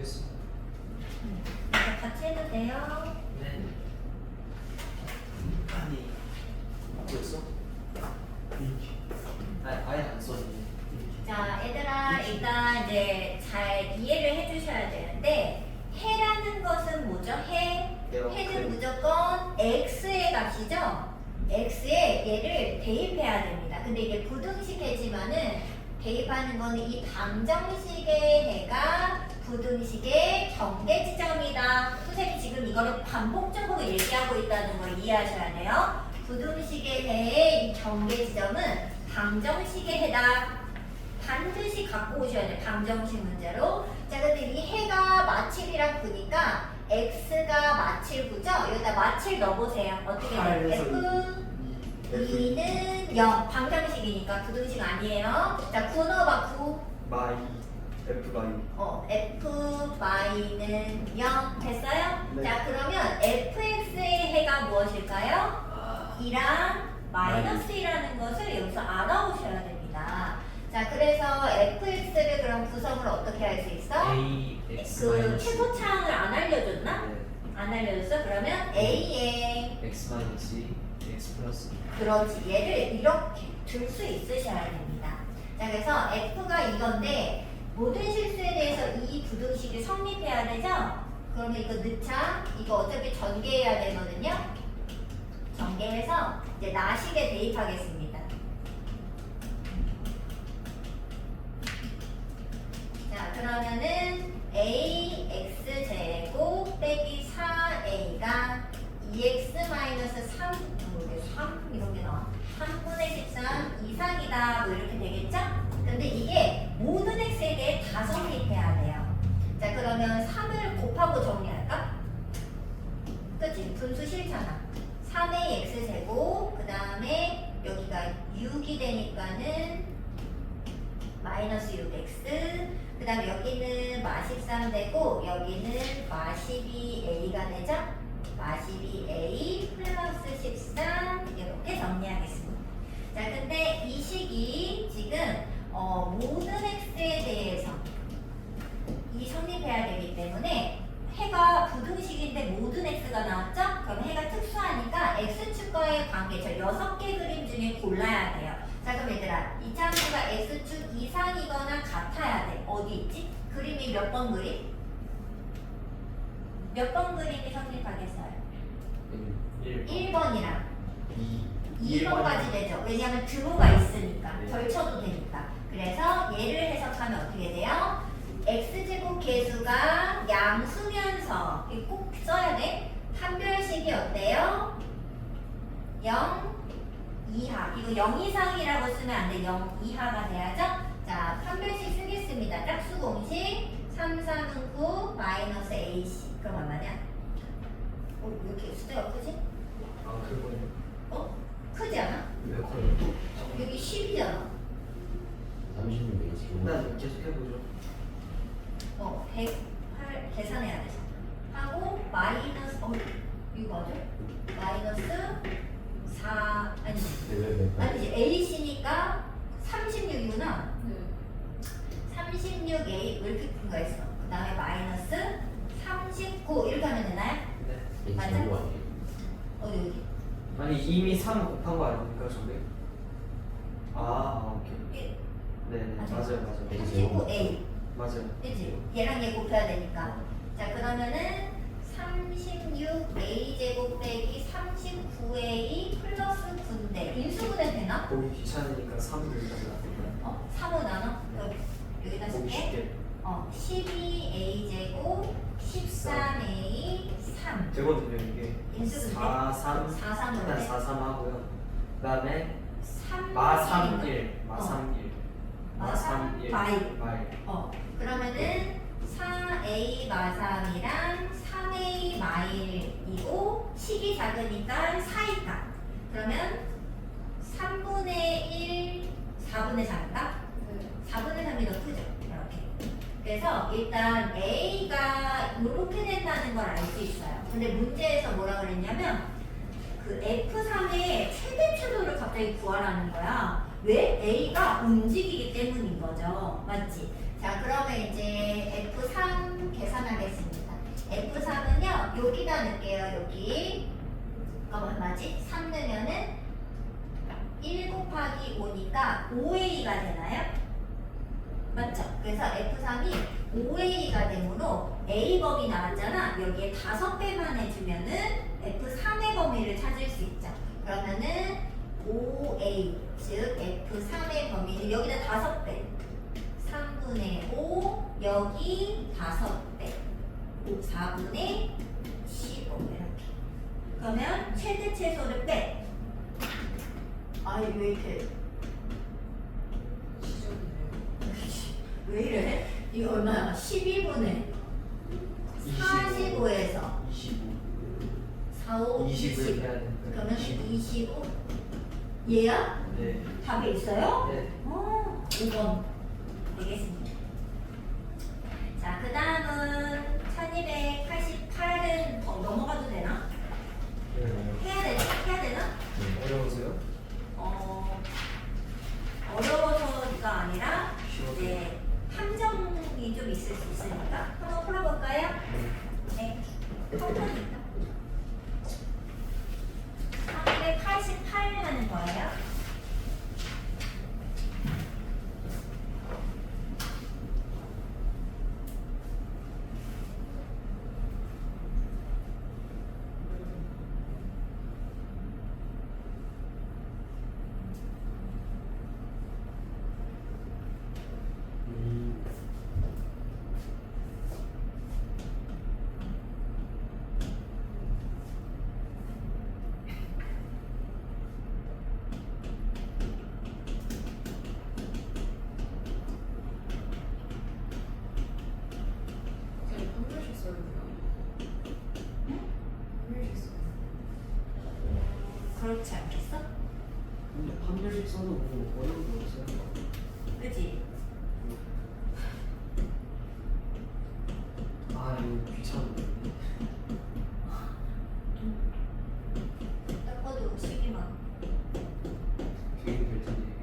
해보겠습니다. 이제 같이 해도 돼요. 네. 아니 뭐였어? 아예 안 써지네. 자, 얘들아, 일단 이제 잘 이해를 해주셔야 되는데, 해라는 것은 뭐죠? 해. 해는 무조건 x의 값이죠? x에 얘를 대입해야 됩니다. 근데 이게 부등식 해지만은 대입하는 거는 이 방정식의 해가 부등식의 경계 지점이다. 선생님이 지금 이거를 반복적으로 얘기하고 있다는 걸 이해하셔야 돼요. 부등식의 해의 이 경계 지점은 방정식의 해다. 반드시 갖고 오셔야 돼. 방정식 문제로. 자, 근데 이 해가 마칠이랑 보니까 x가 마칠구죠? 여기다 마칠 넣어보세요. 어떻게 돼요? f 2는 0. 방정식이니까 부등식 아니에요. 자, 9 넣어봐. 9. 마이 F 마이. f y는 0 됐어요? 네. 자, 그러면 fx의 해가 무엇일까요? 2랑 마이너스 2라는 것을 여기서 알아오셔야 됩니다. 자, 그래서 fx를 그럼 구성을 어떻게 할 수 있어? A X 그 마이너스. 최소차항을 안 알려줬나? 네. 안 알려줬어? 그러면 a에 X 마이너스 X 플러스. 그렇지. 얘를 이렇게 둘 수 있으셔야 됩니다. 자, 그래서 f가 이건데 모든 실수에 대해서 이 부등식이 성립해야 되죠? 그러면 이거 넣자. 이거 어차피 전개해야 되거든요. 전개해서 이제 나식에 대입하겠습니다. 자, 그러면은 ax 제곱 빼기 4a가 2x 마이너스 3 이런 게 나와. 3분의 13 이상이다. 뭐 이렇게 되겠죠? 근데 이게 모든 x에 대해 다 성립해야 돼요. 자, 그러면 3을 곱하고 정리할까? 그치? 분수 싫잖아. 3의 x제곱, 그 다음에 여기가 6이 되니까는 마이너스 6x, 그 다음에 여기는 마13 되고, 여기는 마12a가 되죠? 마12a 플러스 13 이렇게 정리하겠습니다. 자, 근데 이 식이 지금 모든 x에 대해서 이 성립해야 되기 때문에 해가 부등식인데 모든 x가 나왔죠? 그럼 해가 특수하니까 x축과의 관계, 저 6개 그림 중에 골라야 돼요. 자, 그럼 얘들아, 이 참수가 x축 이상이거나 같아야 돼. 어디 있지? 그림이 몇 번 그림? 몇 번 그림이 성립하겠어요? 1번이랑 2번까지 되죠. 왜냐하면 드로가 있으니까. 네. 걸쳐도 되니까. 그래서 얘를 해석하면 어떻게 돼요? x제곱 계수가 양수면서 이거 꼭 써야 돼. 판별식이 어때요? 0 이하. 이거 0 이상이라고 쓰면 안 돼. 0 이하가 돼야죠. 자, 판별식 쓰겠습니다. 짝수 공식 3, 3은 9 마이너스 ac. 그럼 얼마냐? 왜 이렇게 숫자가 크지? 아, 그거요. 크지 않아? 왜 커요? 여기 10이잖아. 36에 지금 일단 계속 해보죠. 108 계산해야 돼. 하고 마이너스 이거 맞아? 마이너스 4 아니지 AC니까 36이구나. 네. 36A 왜 이렇게 큰가 했어. 그 다음에 마이너스 39 이렇게 하면 되나요? 네. 맞아? 맞아? 어디 여기? 아니 이미 3 곱한 거 아닙니까 저게? 오케이. 이게 네, 맞아. 맞아요. 39A 맞아요. 그치? 얘랑 얘 곱해야 되니까. 자, 그러면은 36A 제곱 빼기 39A 플러스 9인데 인수분해 되나? 보기 귀찮으니까 3을 여기다 놔둘까요? 3호 나눠? 그럼 여기다 보기 쓸게. 쉽게. 12A 제곱 13A 3 되거든요 이게. 인수분해 4, 3 4, 3으로 일단 돼? 4, 3 하고요. 그 다음에 3 마 3, 1 마 3, 1 마 3, 1 마일 그러면은 4A 마3이랑 3A 마일이고 식이 작으니까 4이다. 그러면 3분의 1 4분의 3인가? 네. 4분의 3이 더 크죠? 이렇게. 그래서 일단 A가 이렇게 된다는 걸 알 수 있어요. 근데 문제에서 뭐라 그랬냐면 그 F3의 최대 최소를 갑자기 구하라는 거야. 왜? A가 움직이기 때문인 거죠. 맞지? 자, 그러면 이제 F3 계산하겠습니다. F3은요, 여기다 넣을게요, 여기. 그럼 얼마지? 3 넣으면은 1 곱하기 5니까 5A가 되나요? 맞죠? 그래서 F3이 5A가 되므로 A범위 나왔잖아. 여기에 5배만 해주면은 F3의 범위를 찾을 수 있죠. 그러면은 5A, 즉 F3의 범위는 여기다 5배. 3분의 5, 여기 5배. 4분의 15 이렇게. 그러면 최대 최소를 빼. 아니 왜 이렇게 지적이네요. 왜 이래? 이거 얼마야? 12분의 45에서 25. 4, 5, 20을 20. 해야 되니까. 그러면 25. 얘야? 네. 답에 있어요? 네. 5번 되겠습니다. 자, 그 다음은 1288은 넘어가도 되나? 해야 되나? 해야 되나? 어려우세요? 어려워서가 아니라 쉬워서. 이제 함정이 좀 있을 수 있으니까 한번 풀어볼까요? 네. 컴퓨터니까. 1288 하는 거예요. 제가 판별식 써야 돼요. 판별식 써야 그렇지 않겠어? 근데 판별식 써도 뭐 어려운 거 없어요. 그지? 아 이거 귀찮은데. 딱 봐도 시기만. 되게 될 텐데.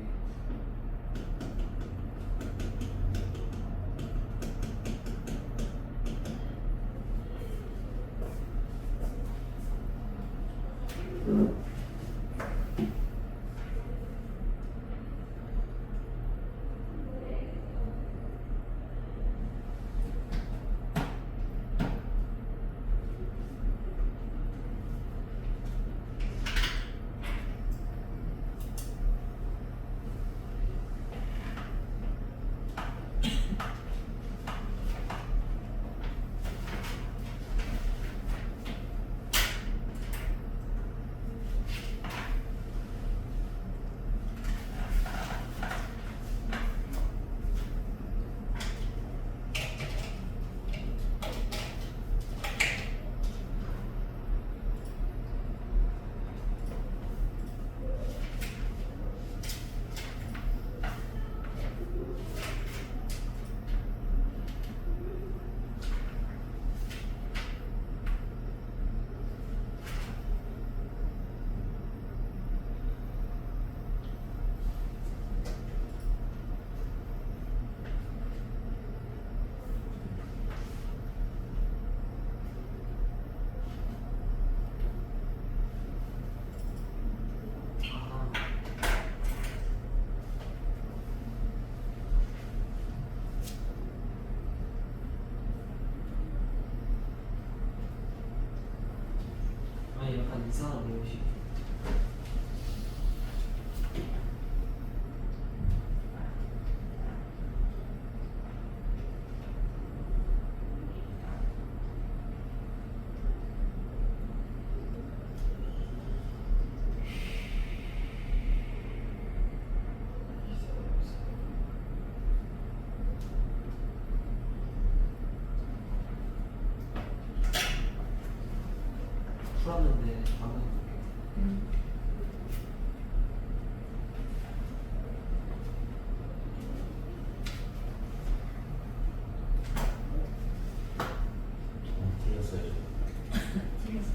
아니 약간 이상한 내용이. 풀었는데 방금 틀렸어요. 틀렸어.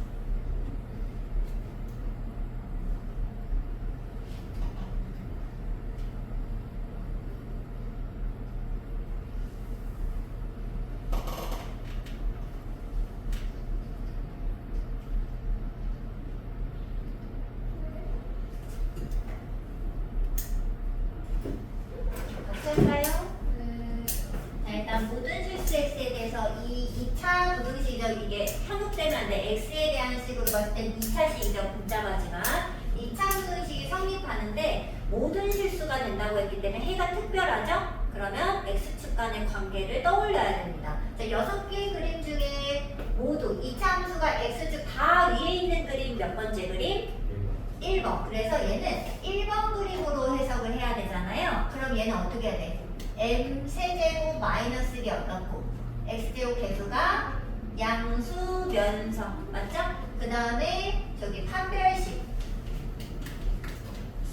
양수에 대한 식으로 봤을 땐 2차식이 좀 복잡하지만 2차함수 의식이 성립하는데 모든 실수가 된다고 했기 때문에 해가 특별하죠? 그러면 x축 간의 관계를 떠올려야 됩니다. 자, 6개의 그림 중에 모두 2차 함수가 x축 다 위에 있는 그림 몇 번째 그림? 1번. 그래서 얘는 1번 그림으로 해석을 해야 되잖아요. 그럼 얘는 어떻게 해야 돼? m 세제곱 마이너스 1이 어떻고 x제곱 계수가 양수 면성 맞죠? 그 다음에 저기 판별식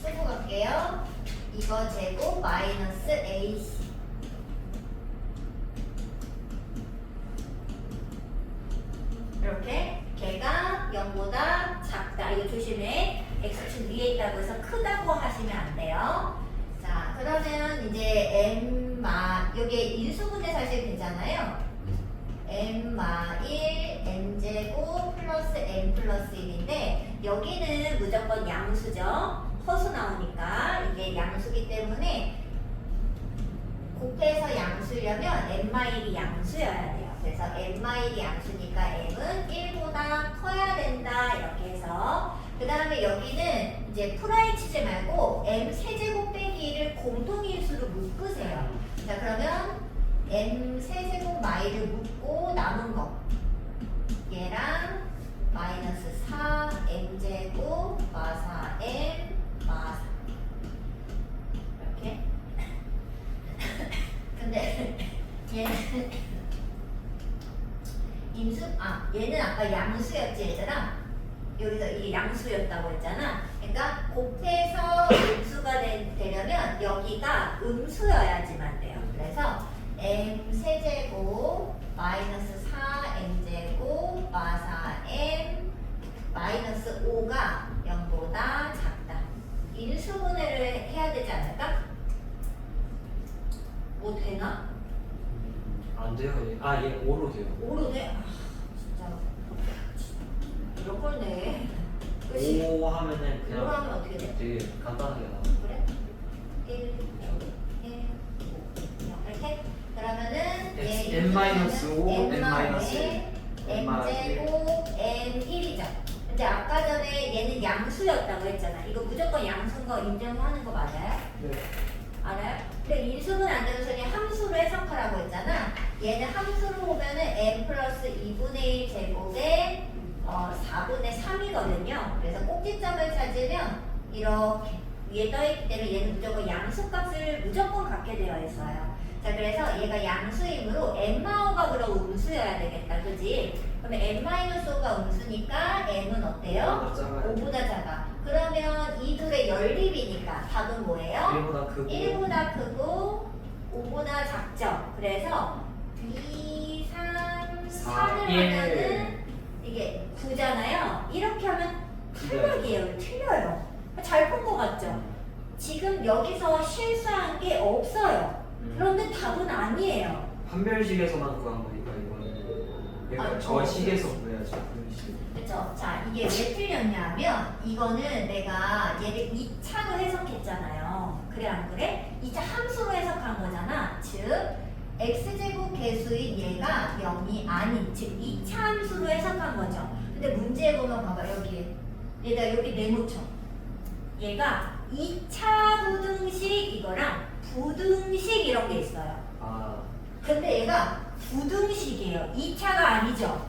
쓰고 갈게요. 이거 제곱 마이너스 ac 이렇게 걔가 0보다 작다. 이거 조심해. x축 위에 있다고 해서 크다고 하시면 안 돼요. 자, 그러면 이제 여기에 인수분해 사실 되잖아요. m-1 m제곱 플러스 m 플러스 1인데 여기는 무조건 양수죠. 허수 나오니까 이게 양수기 때문에 곱해서 양수려면 m-1이 양수여야 돼요. 그래서 m-1이 양수니까 m은 1보다 커야 된다 이렇게 해서 그 다음에 여기는 이제 풀아이 치지 말고 m 세제곱 빼기 1을 공통인수로 묶으세요. 자, 그러면 m 세제곱 마이를 묶고 남은 거 얘랑 마이너스 4 m제곱 마사 m 마사 이렇게 근데 얘는 얘는 아까 양수였지 얘들아. 여기서 이게 양수였다고 했잖아. 그러니까 곱해서 음수가 되려면 여기가 음수여야지만 돼요. 그래서 m 세제곱 마이너스 4m제곱 마사 m 마이너스 5가 0보다 작다. 인수분해를 해야 되지 않을까? 뭐 되나? 안 돼요. 얘 5로 돼요. 5로 돼? 아, 진짜 이런 걸 내. 그치? 5 하면은 그냥 5로 하면 어떻게 돼? 되게 간단하게 나와. 그래? 1, 1, 5 이렇게? 그러면은 얘 n-5, n-1, m제곱 n1이죠. 근데 아까 전에 얘는 양수였다고 했잖아. 이거 무조건 양수인 거 인정하는 거 맞아요? 네. 알아요? 근데 인수는 안 되면서 그냥 함수로 해석하라고 했잖아. 얘는 함수로 보면은 n 플러스 2분의 1 제곱에 4분의 3이거든요. 그래서 꼭지점을 찾으면 이렇게 위에 떠있기 때문에 얘는 무조건 양수값을 무조건 갖게 되어 있어요. 자, 그래서 얘가 양수이므로 n-5가 그럼 음수여야 되겠다. 그지? 그러면 n-5가 음수니까 n은 어때요? 5보다 작아. 그러면 이 둘의 연립이니까 답은 뭐예요? 1보다 크고 1보다 크고 5보다 작죠. 그래서 2, 3, 4를 1. 하면은 이게 9잖아요. 이렇게 하면 탈락이에요. 틀려요. 잘 푼 거 같죠? 지금 여기서 실수한 게 없어요. 그런데 답은 아니에요. 판별식에서만 구한 거니까 이거는 그러니까 저 식에서 구해야죠. 그 식. 그렇죠. 자, 이게 왜 틀렸냐면 이거는 내가 얘를 2차로 해석했잖아요. 그래 안 그래? 2차 함수로 해석한 거잖아. 즉 x제곱 계수인 얘가 0이 아닌 즉 2차 함수로 해석한 거죠. 근데 문제에 보면 봐봐 여기 얘가 여기 네모쳐. 얘가 2차 부등식 이거랑 부등식 이런 게 있어요. 근데 얘가 부등식이에요. 2차가 아니죠.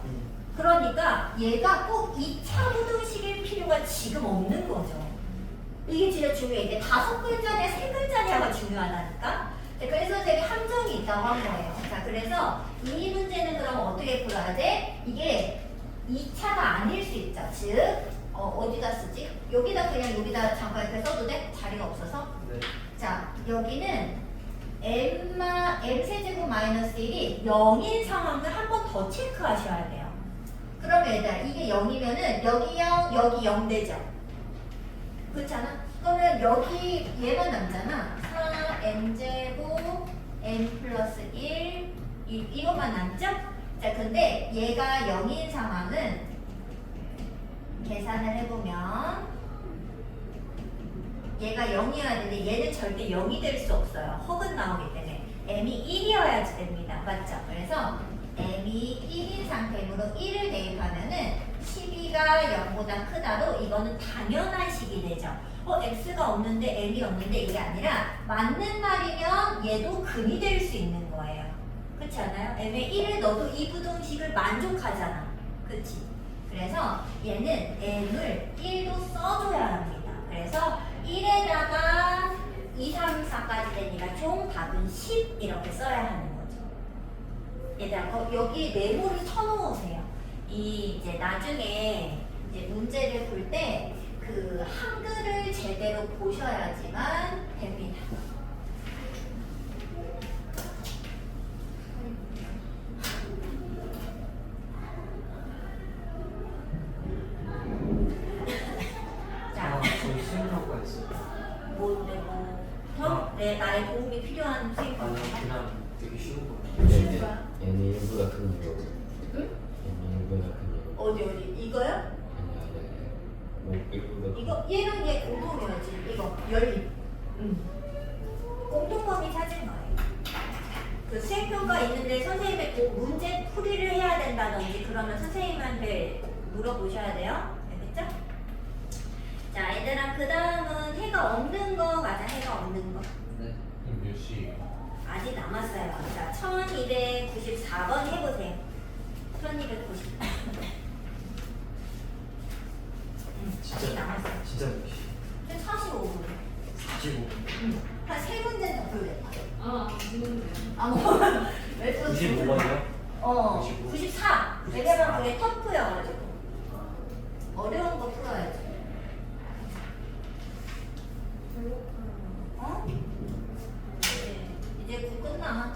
그러니까 얘가 꼭 2차 부등식일 필요가 지금 없는 거죠. 이게 진짜 중요해. 이게 5글자냐 3글자냐가 중요하다니까. 그래서 되게 함정이 있다고 한 거예요. 자, 그래서 이 문제는 그럼 어떻게 풀어야 돼? 이게 2차가 아닐 수 있죠. 즉 어디다 쓰지? 여기다 그냥 여기다 잠깐 이렇게 써도 돼? 자리가 없어서. 네. 자, 여기는 m 세제곱 마이너스 1이 0인 상황을 한 번 더 체크하셔야 돼요. 그러면 얘들아 이게 0이면은 여기 0, 여기 0 되죠? 그렇잖아? 그러면 여기 얘만 남잖아. 4m제곱 n 플러스 1 이것만 남죠? 자, 근데 얘가 0인 상황은 계산을 해보면 얘가 0이어야 되는데 얘는 절대 0이 될 수 없어요. 혹은 나오기 때문에 m이 1이어야지 됩니다. 맞죠? 그래서 m이 1인 상태이므로 1을 대입하면은 12 L가 0보다 크다도 이거는 당연한 식이 되죠. X가 없는데 L이 없는데 이게 아니라 맞는 말이면 얘도 근이 될 수 있는 거예요. 그렇지 않아요? M에 1을 넣어도 이 부등식을 만족하잖아. 그렇지? 그래서 얘는 M을 1도 써줘야 합니다. 그래서 1에다가 2, 3, 4까지 되니까 총 답은 10 이렇게 써야 하는 거죠. 얘들아, 여기 네모를 쳐놓으세요. 이제 나중에 이제 문제를 볼 때 그 한글을 제대로 보셔야지만 됩니다. 자, 저희 수행평가 있어요. 뭔데 뭐? 네, 나의 도움이 필요한 수행 아니요, 방법. 그냥 되게 쉬운 거. 쉬운 거야? 얘는 1보다 큰 이거. 응? 얘는 1보다 큰 이거. 어디 이거요? 아니. 뭐 1보다 이거 얘랑 얘 공통이었지. 이거 열리. 공통범위 찾은 거예요. 그 수행평가 있는데 선생님의 그 문제 풀이를 해야 된다든지 그러면 선생님한테 물어보셔야 돼요. 알겠죠? 자, 얘들아, 그 다음은 해가 없는 거 맞아. 해가 없는 거. 네. 그럼 몇 시예요? 아직 남았어요. 자, 1294번 해보세요. 1290. 아직 남았어요. 진짜 몇 시? 45분. 45분. 한 3문제는 더 풀겠다. 무슨 문제야? 아, 뭐. 왜 또? 25번이요? 95. 94. 왜냐면 그게 터프여가지고. 어려운 거 풀어야지. 어? 이제 곧 끝나.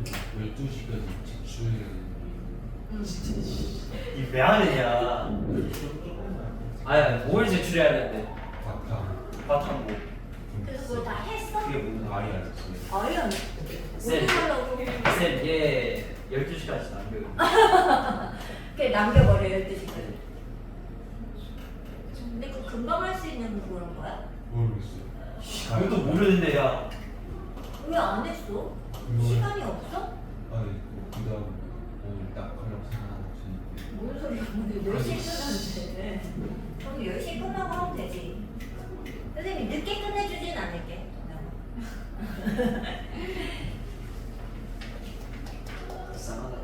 12시까지 제출해야 되는 이왜 하느냐? 아니, 뭘 제출해야 되는데? 게 바탕. 바탕 뭐? 그래서 그걸 다 했어? 그게 뭔 말이 안 됐어요. 아니, 안 쌤. 하려고. 쌤, 얘 12시까지 남겨요. 그게 남겨버려, 12시까지. 근데 그 금방 할 수 있는 그런 거야? 모르겠어요. 그것도 모르는데, 야. 왜 안 했어? 시간이 없어? 아니, 그 다음 오늘 딱 하려고 생각하고 있었는데. 뭔 소리야? 오늘 10시에 끝났는데. 그럼 10시에 끝나고 하면 되지. 선생님 늦게 끝내주진 않을게. 싸가다.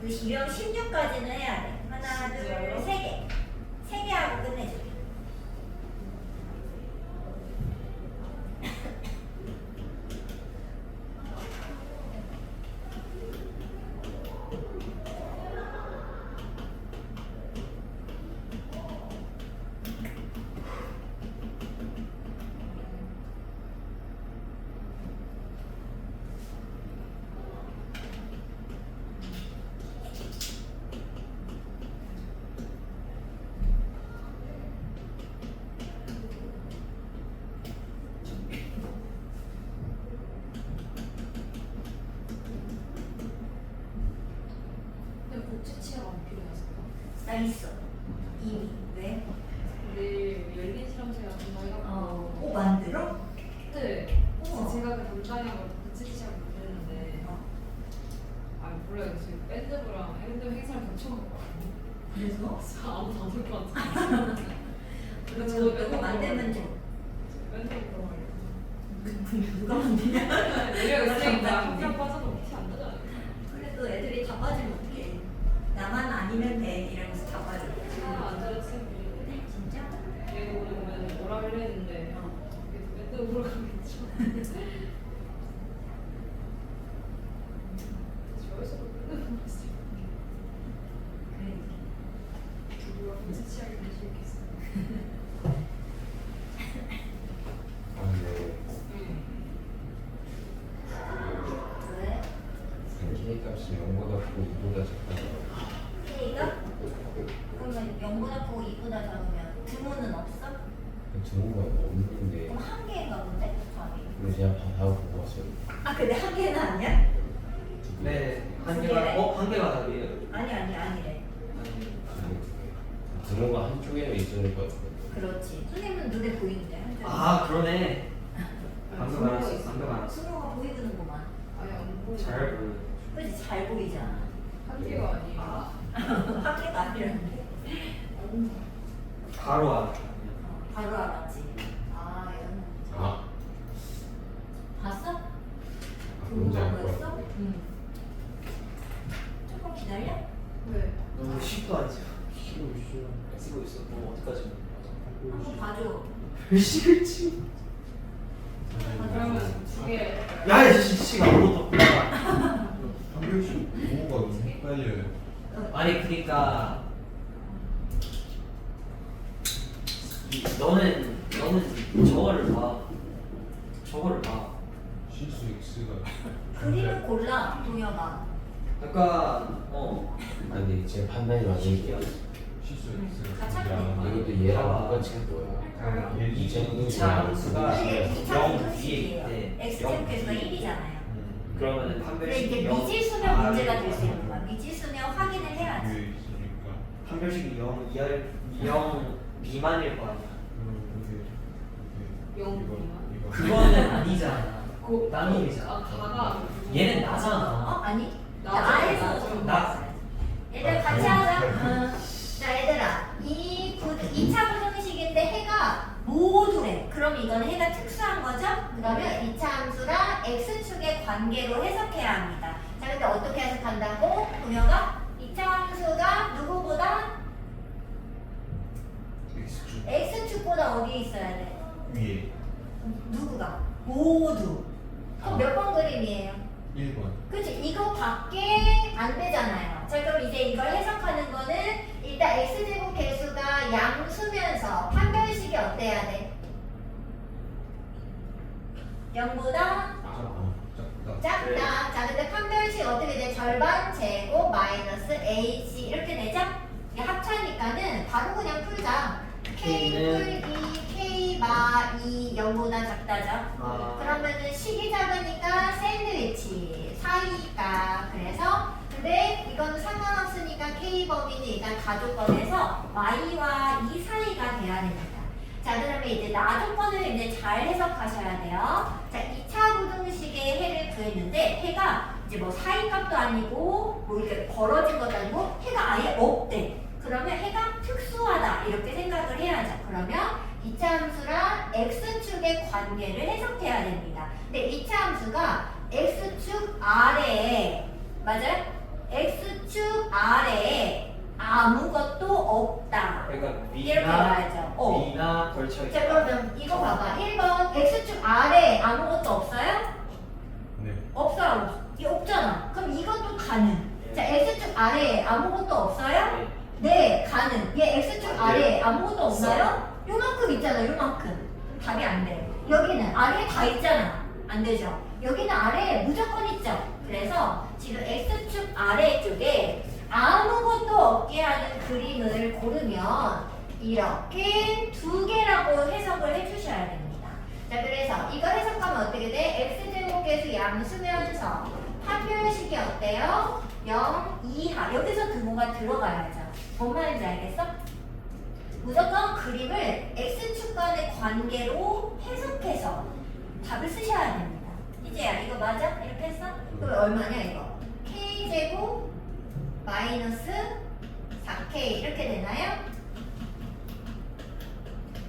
이런 16까지는 해야 돼. 하나, 둘, 진짜요? 3개. 3개 하고 끝내줄게. 근데 복지 치아가 안 필요했을까? 나 있어. 이미. 왜? 우리 열린 실험실 같은 거 해갖고 만들어? 네. 우와. 제가 그 담당이하고 복지 치아 만드는데 아 몰라요. 지금 밴드부랑 밴드 행사를 겹쳐먹었거든요. 그래서? 아무도 안 올 것 같아요. 그러면 이거 만들면 좀. 밴드부로 하려고. 누가 만드냐? 우리가 있으니까 한명 빠져도 티 안 나잖아요. 근데 또 애들이 다 빠지면 어떡해. 나만 아니면 돼. 이러면서 다 빠져. 안 잘했어요. 진짜? 얘가 오늘 보면 뭐라 그랬는데 얘도 밴드부로 가겠죠. 좋아해서 밴드부로 했어요. 그래. 누가 복지 치아를 내시겠어요. 아니 왜? K 값이 0보다 크고 2보다 작다. K가? 그러면 0보다 크고 2보다 작으면 드문은 없어? 정보가 없는데. 그럼 한 개인가 본데? 답이. 근데 제가 다 보고 왔어요. 아 근데 한 개는 아니야? 네, 한 두 개가, 개네? 한 개가 답이에요. 아니래. 아니, 등호가 한쪽에는 있을 것 같아요. 그렇지. 선생님은 눈에 보이는데 한쪽. 아, 그러네. 방금 알았어, 방금 알았어. 승호가 보이는구만. 아니 안 보여. 잘 보여. 그렇지 잘 보이잖아. 한 개가 아니에요. 아, 한 개가 아니라는데. 바로 알아. 바로 알았지. 아 이런. 아, 봤어? 뭔지 알 것 보였어? 같아. 응. 조금 기다려. 네. 너무 쉽도 아니지. 싫어 싫어. 쓰고 있어. 너 어디까지? 한번 봐줘. 별시글지. 그러면 두 개. 야, 이 씨가 아무것도 없다. 한 명씩 부호가 너무 헷갈려요. 아니 그러니까 너는 저거를 봐. 저거를 봐. 실수 X가. 그림을 골라 동혁아. 약간 아니 제 판단이 맞는 게 신기하지. 실수 X가. 다 찾네. 이것도 얘랑 똑같이 할 거야. 이차 함수가 근데 2차 0 분수식이에요. 위에 있대. x 영 제곱해서가 위에. 1이잖아요. 그러면은 근데 판별식 이제 0 미지수면 문제가 될 수 아래로 있는 거야. 미지수면 확인을 해야지. 위에 있으니까. 판별식이 0 미만일 거 아니야. 영 이거 미만? 이거. 그거는 아니잖아. 고 따놈이잖아. 아 가가. 얘는 나잖아. 아니 나죠, 나에서 나죠. 나. 얘들 같이 하자. 자 얘들아 이 2차 부등식인데 해가 모두래. 그럼 이건 해가 특수한 거죠? 그러면 2차 함수랑 x축의 관계로 해석해야 합니다. 자 근데 어떻게 해석한다고? 동혁아 2차 함수가 누구보다? X축 x축보다 어디에 있어야 돼? 위에 누구가? 모두. 그럼 몇 번 그림이에요? 1번. 그치 이거밖에 안 되잖아요. 자 그럼 이제 이걸 해석하는 거는 일단 x제곱 개수가 양수면서 판별식이 어때야 돼? 0보다 작다. 작다. 자 근데 판별식 어떻게 돼? 절반 제곱 마이너스 h 이렇게 되죠? 이게 합차니까는 바로 그냥 풀자. k 풀기 k 마 2 0보다 작다죠? 아. 그러면은 식이 작으니까 샌드위치 사이가 그래서 근데 이건 상관없으니까 k 범위는 일단 가조건에서 y와 이 사이가 돼야 됩니다. 자 그러면 이제 나조건을 이제 잘 해석하셔야 돼요. 자 2차 부등식의 해를 구했는데 해가 이제 뭐 사이값도 아니고 뭐 이렇게 벌어진 것도 아니고 해가 아예 없대. 그러면 해가 특수하다 이렇게 생각을 해야죠. 그러면 2차 함수랑 x축의 관계를 해석해야 됩니다. 근데 2차 함수가 x축 아래에 맞아요? x축 아래에 아무것도 없다. 그러니까 이렇게 봐야죠. 위나 걸쳐 있다. 자 그러면 이거 봐봐. 1번 x축 아래에 아무것도 없어요? 네. 없어요. 이거 없잖아. 그럼 이것도 가능. 자 x축 아래에 아무것도 없어요? 네, 가능. 얘 x축 아래에 아무것도 없나요? 요만큼 있잖아, 요만큼. 답이 안 돼. 여기는 아래에 다 있잖아. 안 되죠. 여기는 아래에 무조건 있죠. 그래서 지금 x축 아래 쪽에 아무것도 없게 하는 그림을 고르면 이렇게 두 개라고 해석을 해주셔야 됩니다. 자, 그래서 이거 해석하면 어떻게 돼? x제곱계수 양수면서 판별식이 어때요? 0 이하. 여기서 등호가 들어가야죠. 뭔 말인지 알겠어? 무조건 그림을 x축 간의 관계로 해석해서 답을 쓰셔야 됩니다. 이제야 이거 맞아? 이렇게 했어? 그럼 얼마냐 이거? k제곱 마이너스 4k 이렇게 되나요?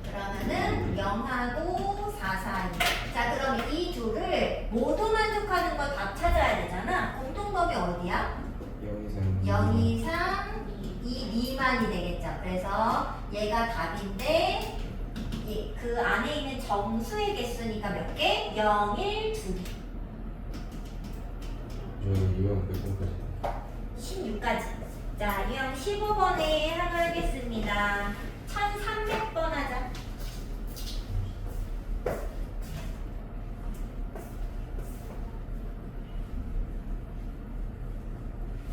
그러면은 0하고 4 사이. 자 그럼 이 둘을 모두 만족하는 거 다 찾아야 되잖아. 공통범위 어디야? 0 이상 2 미만이 되겠죠. 그래서 얘가 답인데 그 안에 있는 정수의 개수니까 몇 개? 0, 1, 2개. 저는 이건 몇 번까지? 16까지. 자, 유형 15번에 하겠습니다. 1300번 하자.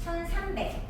1300.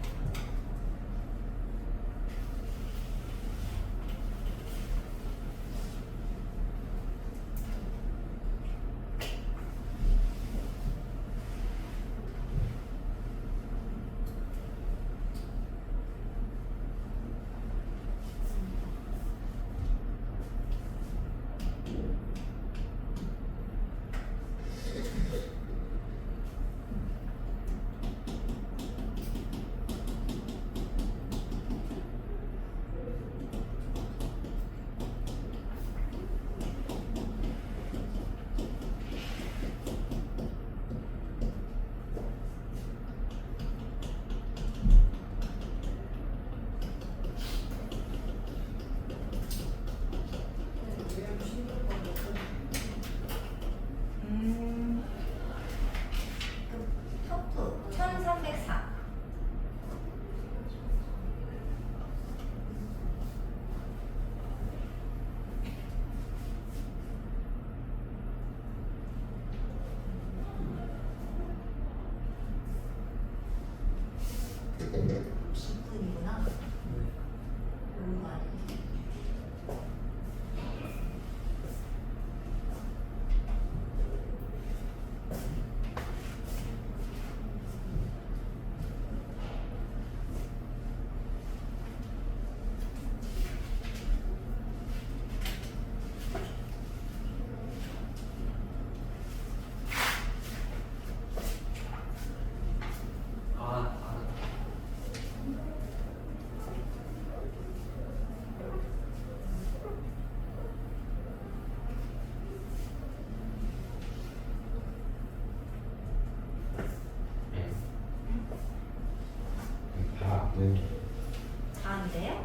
돼요?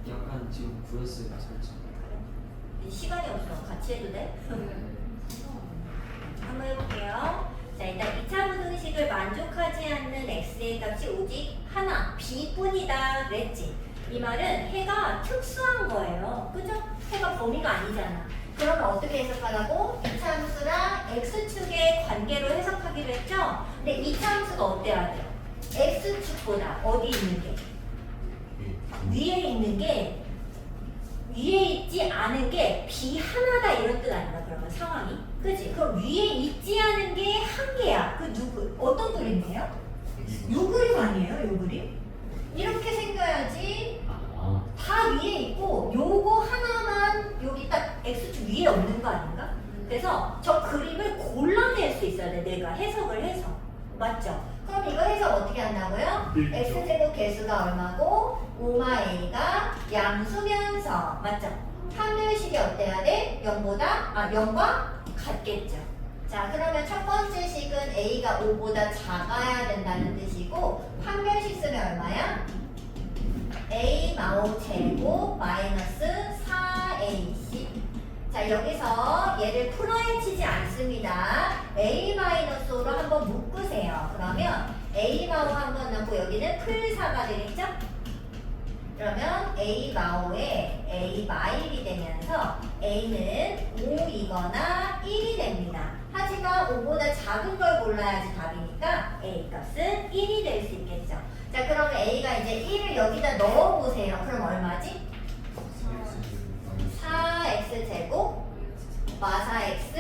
약간 지금 구렸어요 살짝. 시간이 없어. 같이 해도 돼? 네. 한번 해볼게요. 자, 일단 2차 부등식을 만족하지 않는 x의 값이 오직 하나, b뿐이다 그랬지. 이 말은 해가 특수한 거예요. 그죠? 해가 범위가 아니잖아. 그러면 어떻게 해석하라고? 이차함수랑 x축의 관계로 해석하기로 했죠? 근데 이차함수가 어때야 돼요? x축보다 어디 있는 게? 위에 있는 게 위에 있지 않은 게 b 하나다 이런 뜻 아닌가 그러면 상황이? 그치? 그럼 위에 있지 않은 게 한 개야. 그 누구? 어떤 그림이에요? 요 그림 아니에요? 요 그림? 이렇게 생겨야지 아, 다 위에 있고 요거 하나만 여기 딱 x축 위에 없는 거 아닌가? 그래서 저 그림을 골라낼 수 있어야 돼. 내가 해석을 해서. 맞죠? 그럼 이거 해석 어떻게 한다고요? x제곱 개수가 얼마고 5마A가 양수면서 맞죠? 판별식이 어때야 돼? 0과 같겠죠. 자 그러면 첫 번째 식은 a가 5보다 작아야 된다는 뜻이고 판별식 쓰면 얼마야? a 마오 제곱 마이너스 4ac. 자 여기서 얘를 풀어헤치지 않습니다. a-5로 한번 묶으세요. 그러면 a-마오 한번 넣고 여기는 풀4가 되겠죠? 그러면 a-마오에 a-1이 되면서 a는 5이거나 1이 됩니다. 하지만 5보다 작은 걸 골라야지 답이니까 a 값은 1이 될 수 있겠죠. 자 그러면 a가 이제 1을 여기다 넣어보세요. 그럼 얼마지? 4x제곱 마사x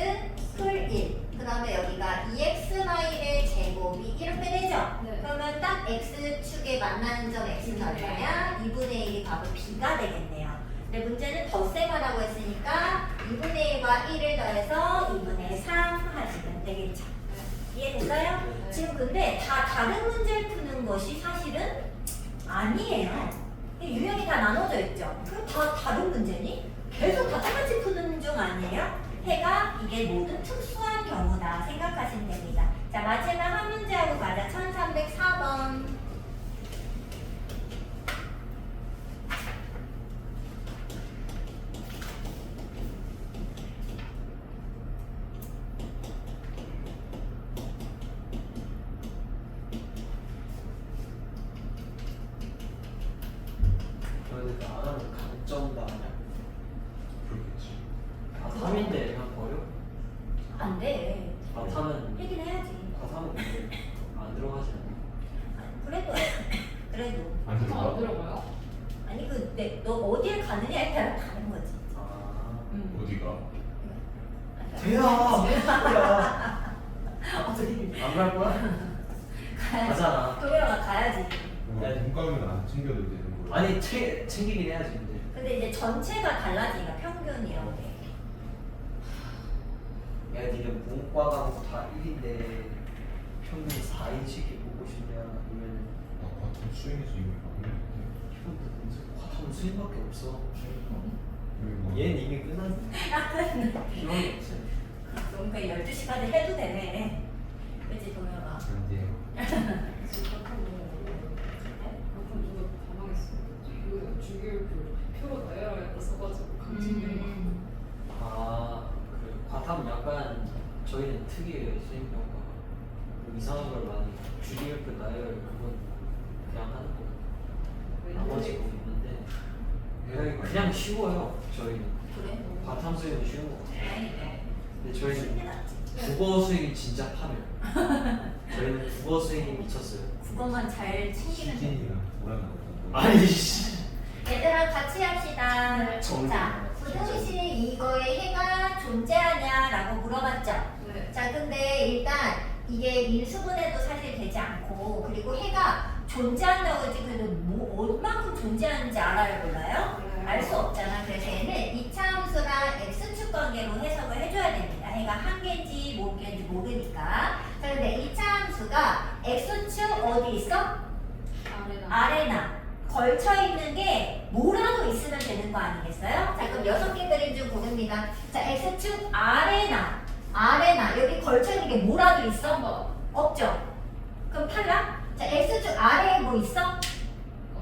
풀 1. 그 다음에 여기가 2x-1의 제곱이 이렇게 되죠? 네. 그러면 딱 x축에 만나는 점 x는 얼마야? 2분의 1이 바로 b가 되겠네요. 근데 문제는 덧셈하라고 했으니까 2분의 1과 1을 더해서 2분의 3 하시면 되겠죠? 이해됐어요? 지금 근데 다 다른 문제를 푸는 것이 사실은 아니에요. 유형이 다 나눠져 있죠? 그럼 다 다른 문제니? 계속 다 똑같이 푸는 중 아니에요? 해가 이게 모두 특수한 경우다 생각하시면 됩니다. 자 마지막 한 문제하고 가자. 1304번. 그런데 나는 강점도 아니야. 그렇겠지. 아 3인데 그냥 버려? 안 돼. 아 타면 얘긴 해야지. 다 사면 안 들어가지 않아? 그래도 그래도 안 안 들어가? 들어가요? 아니 너 어디에 가느냐에 따라 다른 거지. 아 어디가? 대야 어디 안 갈 거야? 가잖아. 도열아 가야지. 돈가면 안 챙겨도 되는 거야? 아니 챙기긴 해야지 근데. 근데 이제 전체가 달라지니까 평균이라고 돼. 야 니네 문과 과목 다 1인데 평균 4인씩 보고 싶냐 아니면 같은 수행해서 이거 막는데. 과탐 수행밖에 없어. 뭐 얘는 이미 끝났는데 희망이 없어요. 그럼 그냥 12시까지 해도 되네. 그치 도열아. 안 돼요. 지금 kak한 저도 다 망했어요. 그 주기율표 표로 나열하겠다 써가지고 강진된 아, 그 과탐 약간 저희는 특이해요 수행 평가가 이상한 걸 많이 주기율표 나열 그건 그냥 하는 거. 나머지 거 있는데 그냥 쉬워요 저희는. 그래? 과탐 수행은 쉬운 거 같아요. 다행이다. 근데 저희는 쉽게 낫지. 국어 수행이 진짜 파멸. 저희는 국어 수행이 미쳤어요. 그것만 잘 챙기면 돼. 시진이랑 뭐라는 거 아니 씨. 얘들아 같이 합시다. 자, 부등식 이거에 해가 존재하냐라고 물어봤죠? 네. 자, 근데 일단 이게 인수분해도 사실 되지 않고 그리고 해가 존재한다고 했지 그래도 뭐 얼만큼 존재하는지 알아요 몰라요? 알 수 없잖아. 그래서 얘는 이차함수랑 x축 관계로 해석을 해줘야 됩니다. 해가 한 개인지 몇 개인지 모르니까. 자, 근데 이차함수가 x축 어디 있어? 아래나 걸쳐 있는 게 뭐라도 있으면 되는 거 아니겠어요? 자, 그럼 6개 그림 좀 보냅니다. 자, x축 아래나 여기 걸쳐 있는 게 뭐라도 있어? 없죠? 그럼 탈락? 자, x축 아래에 뭐 있어?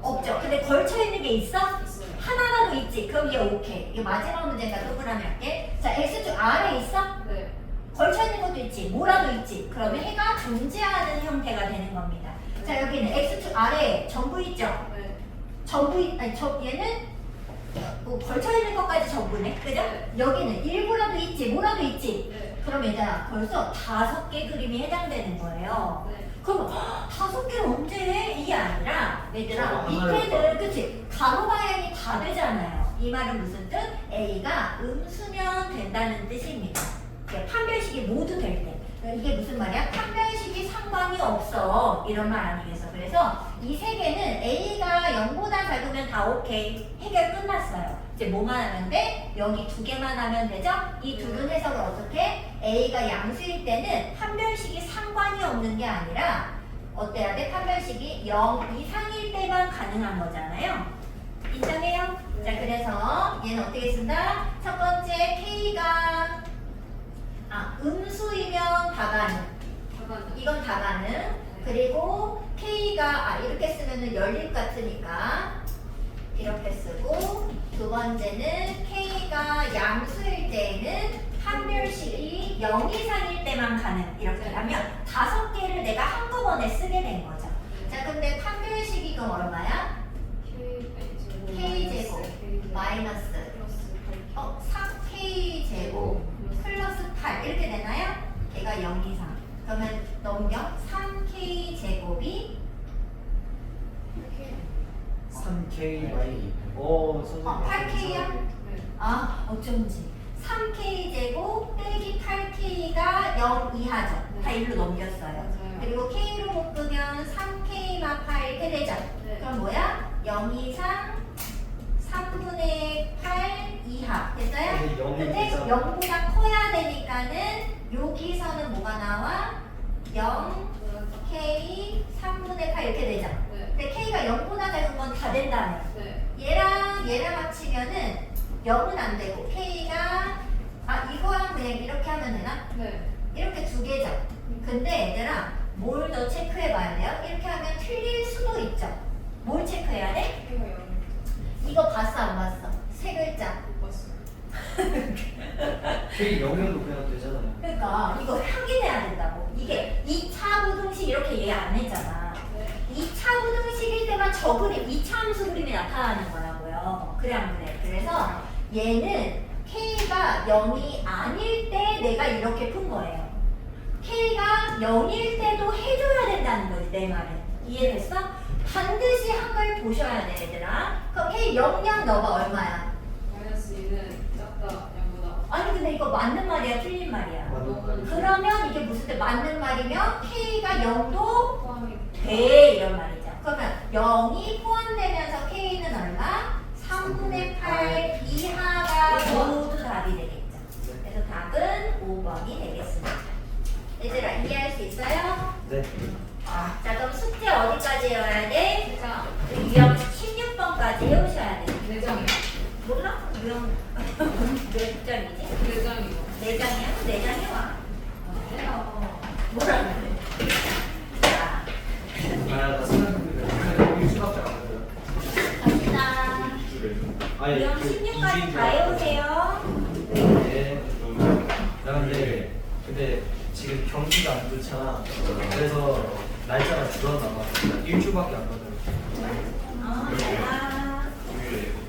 없죠. 근데 걸쳐 있는 게 있어? 있어요. 하나라도 있지. 그럼 얘 오케이. 이게 마지막 문제니까 동그라미 할게. 자, x축 아래에 있어? 네. 걸쳐 있는 것도 있지. 뭐라도 있지. 그러면 해가 존재하는 형태가 되는 겁니다. 자, 여기는 x축 아래에 전부 있죠. 네. 전부 아니 얘는 뭐 걸쳐 있는 것까지 전부네. 그죠? 네. 여기는 일부라도 있지. 뭐라도 있지. 네. 그럼 얘들아 벌써 5개 그림이 해당되는 거예요. 네. 그럼 5개를 언제 해? 이게 아니라 얘들아 저거 하나를 밑에는 그치 가로 방향이 다 되잖아요. 이 말은 무슨 뜻? A가 음수면 된다는 뜻입니다. 그러니까 판별식이 모두 될 때. 이게 무슨 말이야? 판별식이 상관이 없어. 이런 말 아니겠어. 그래서 이 세 개는 A가 0보다 작으면 다 오케이. 해결 끝났어요. 이제 뭐만 하면 돼? 여기 2개만 하면 되죠? 이 둘은 해석을 어떻게? A가 양수일 때는 판별식이 상관이 없는 게 아니라 어때야 돼? 판별식이 0 이상일 때만 가능한 거잖아요. 인정해요? 자, 그래서 얘는 어떻게 쓴다? 첫 번째 K가 음수이면 다가는. 잠깐. 이건 다가는. 그리고 K가 이렇게 쓰면은 열릴 것 같으니까 이렇게 쓰고, 두 번째는 K가 양수일 때에는 판별식이 0 이상일 때만 가능. 이렇게 하면 5개를 내가 한꺼번에 쓰게 된 거죠. 자, 근데 판별식이 그럼 얼마야? K제곱 마이너스 3K제곱 플러스 8 이렇게 되나요? 걔가 0 이상. 그러면 넘겨 3K제곱이 3K Y 오 선생님 8K야? 네. 어쩐지 3K제곱 빼기 8K가 0 이하죠. 다 일로 넘겼어요. 맞아요. 그리고 K로 묶으면 3K만 8 이렇게 되죠. 네. 그럼 뭐야? 0 이상 3분의 8 이하 됐어요? 근데 0이 근데 이상. 0보다 커야 되니까는 여기서는 뭐가 나와? 0K 3분의 8 이렇게 되죠. 네. 근데 K가 0보다 작은 건 다 된다며. 네. 얘랑 합치면은 0은 안 되고 K가 이거랑 그냥 이렇게 하면 되나? 네. 이렇게 2개죠. 근데 얘들아 뭘 더 체크해 봐야 돼요? 이렇게 하면 틀릴 수도 있죠. 뭘 체크해야 돼? K가 0. 이거 봤어 안 봤어? 세 글자. 못 봤어요. K 0이어도 그냥 되잖아요. 그러니까 이거 확인해야 된다고. 이게 2차 부등식 이렇게 얘 안 했잖아. 네. 2차 부등식일 때만 저 그림, 2차 함수 그림이 나타나는 거라고요. 그래 안 그래? 그래서 얘는 K가 0이 아닐 때 내가 이렇게 푼 거예요. K가 0일 때도 해줘야 된다는 거지 내 말은. 이해됐어? 반드시 한 걸 보셔야 돼 얘들아. 그럼 K 0량 넣어봐 얼마야? 마이너스 2는 작다. 양보다. 아니 근데 이거 맞는 말이야 틀린 말이야? 맞는 말이죠. 그러면 이게 무슨 때 맞는 말이면 K가 0도 포함이. 돼 이런 말이죠. 그러면 0이 포함되면서 K는 얼마? 3분의 8 이하가 모두 답이 되겠죠. 그래서 답은 5번이 되겠습니다. 얘들아 이해할 수 있어요? 네. 자 그럼 숙제 어디까지 해야 돼? 자, 유형 16번까지 해오셔야 돼. 4장이요. 몰라? 유형 몇 장이지? 4장이요. 4장이야? 4장 해와. 뭐라 그래? 자 나 생각해보니까 여기 수납장 안 돼요. 갑시다. 아니 유형 16까지 다 해오세요. 네. 나 근데 지금 경기가 안 좋잖아. 그래서 날짜가 줄었나 봐. 일주밖에 안 가더라고. 아, 자. 그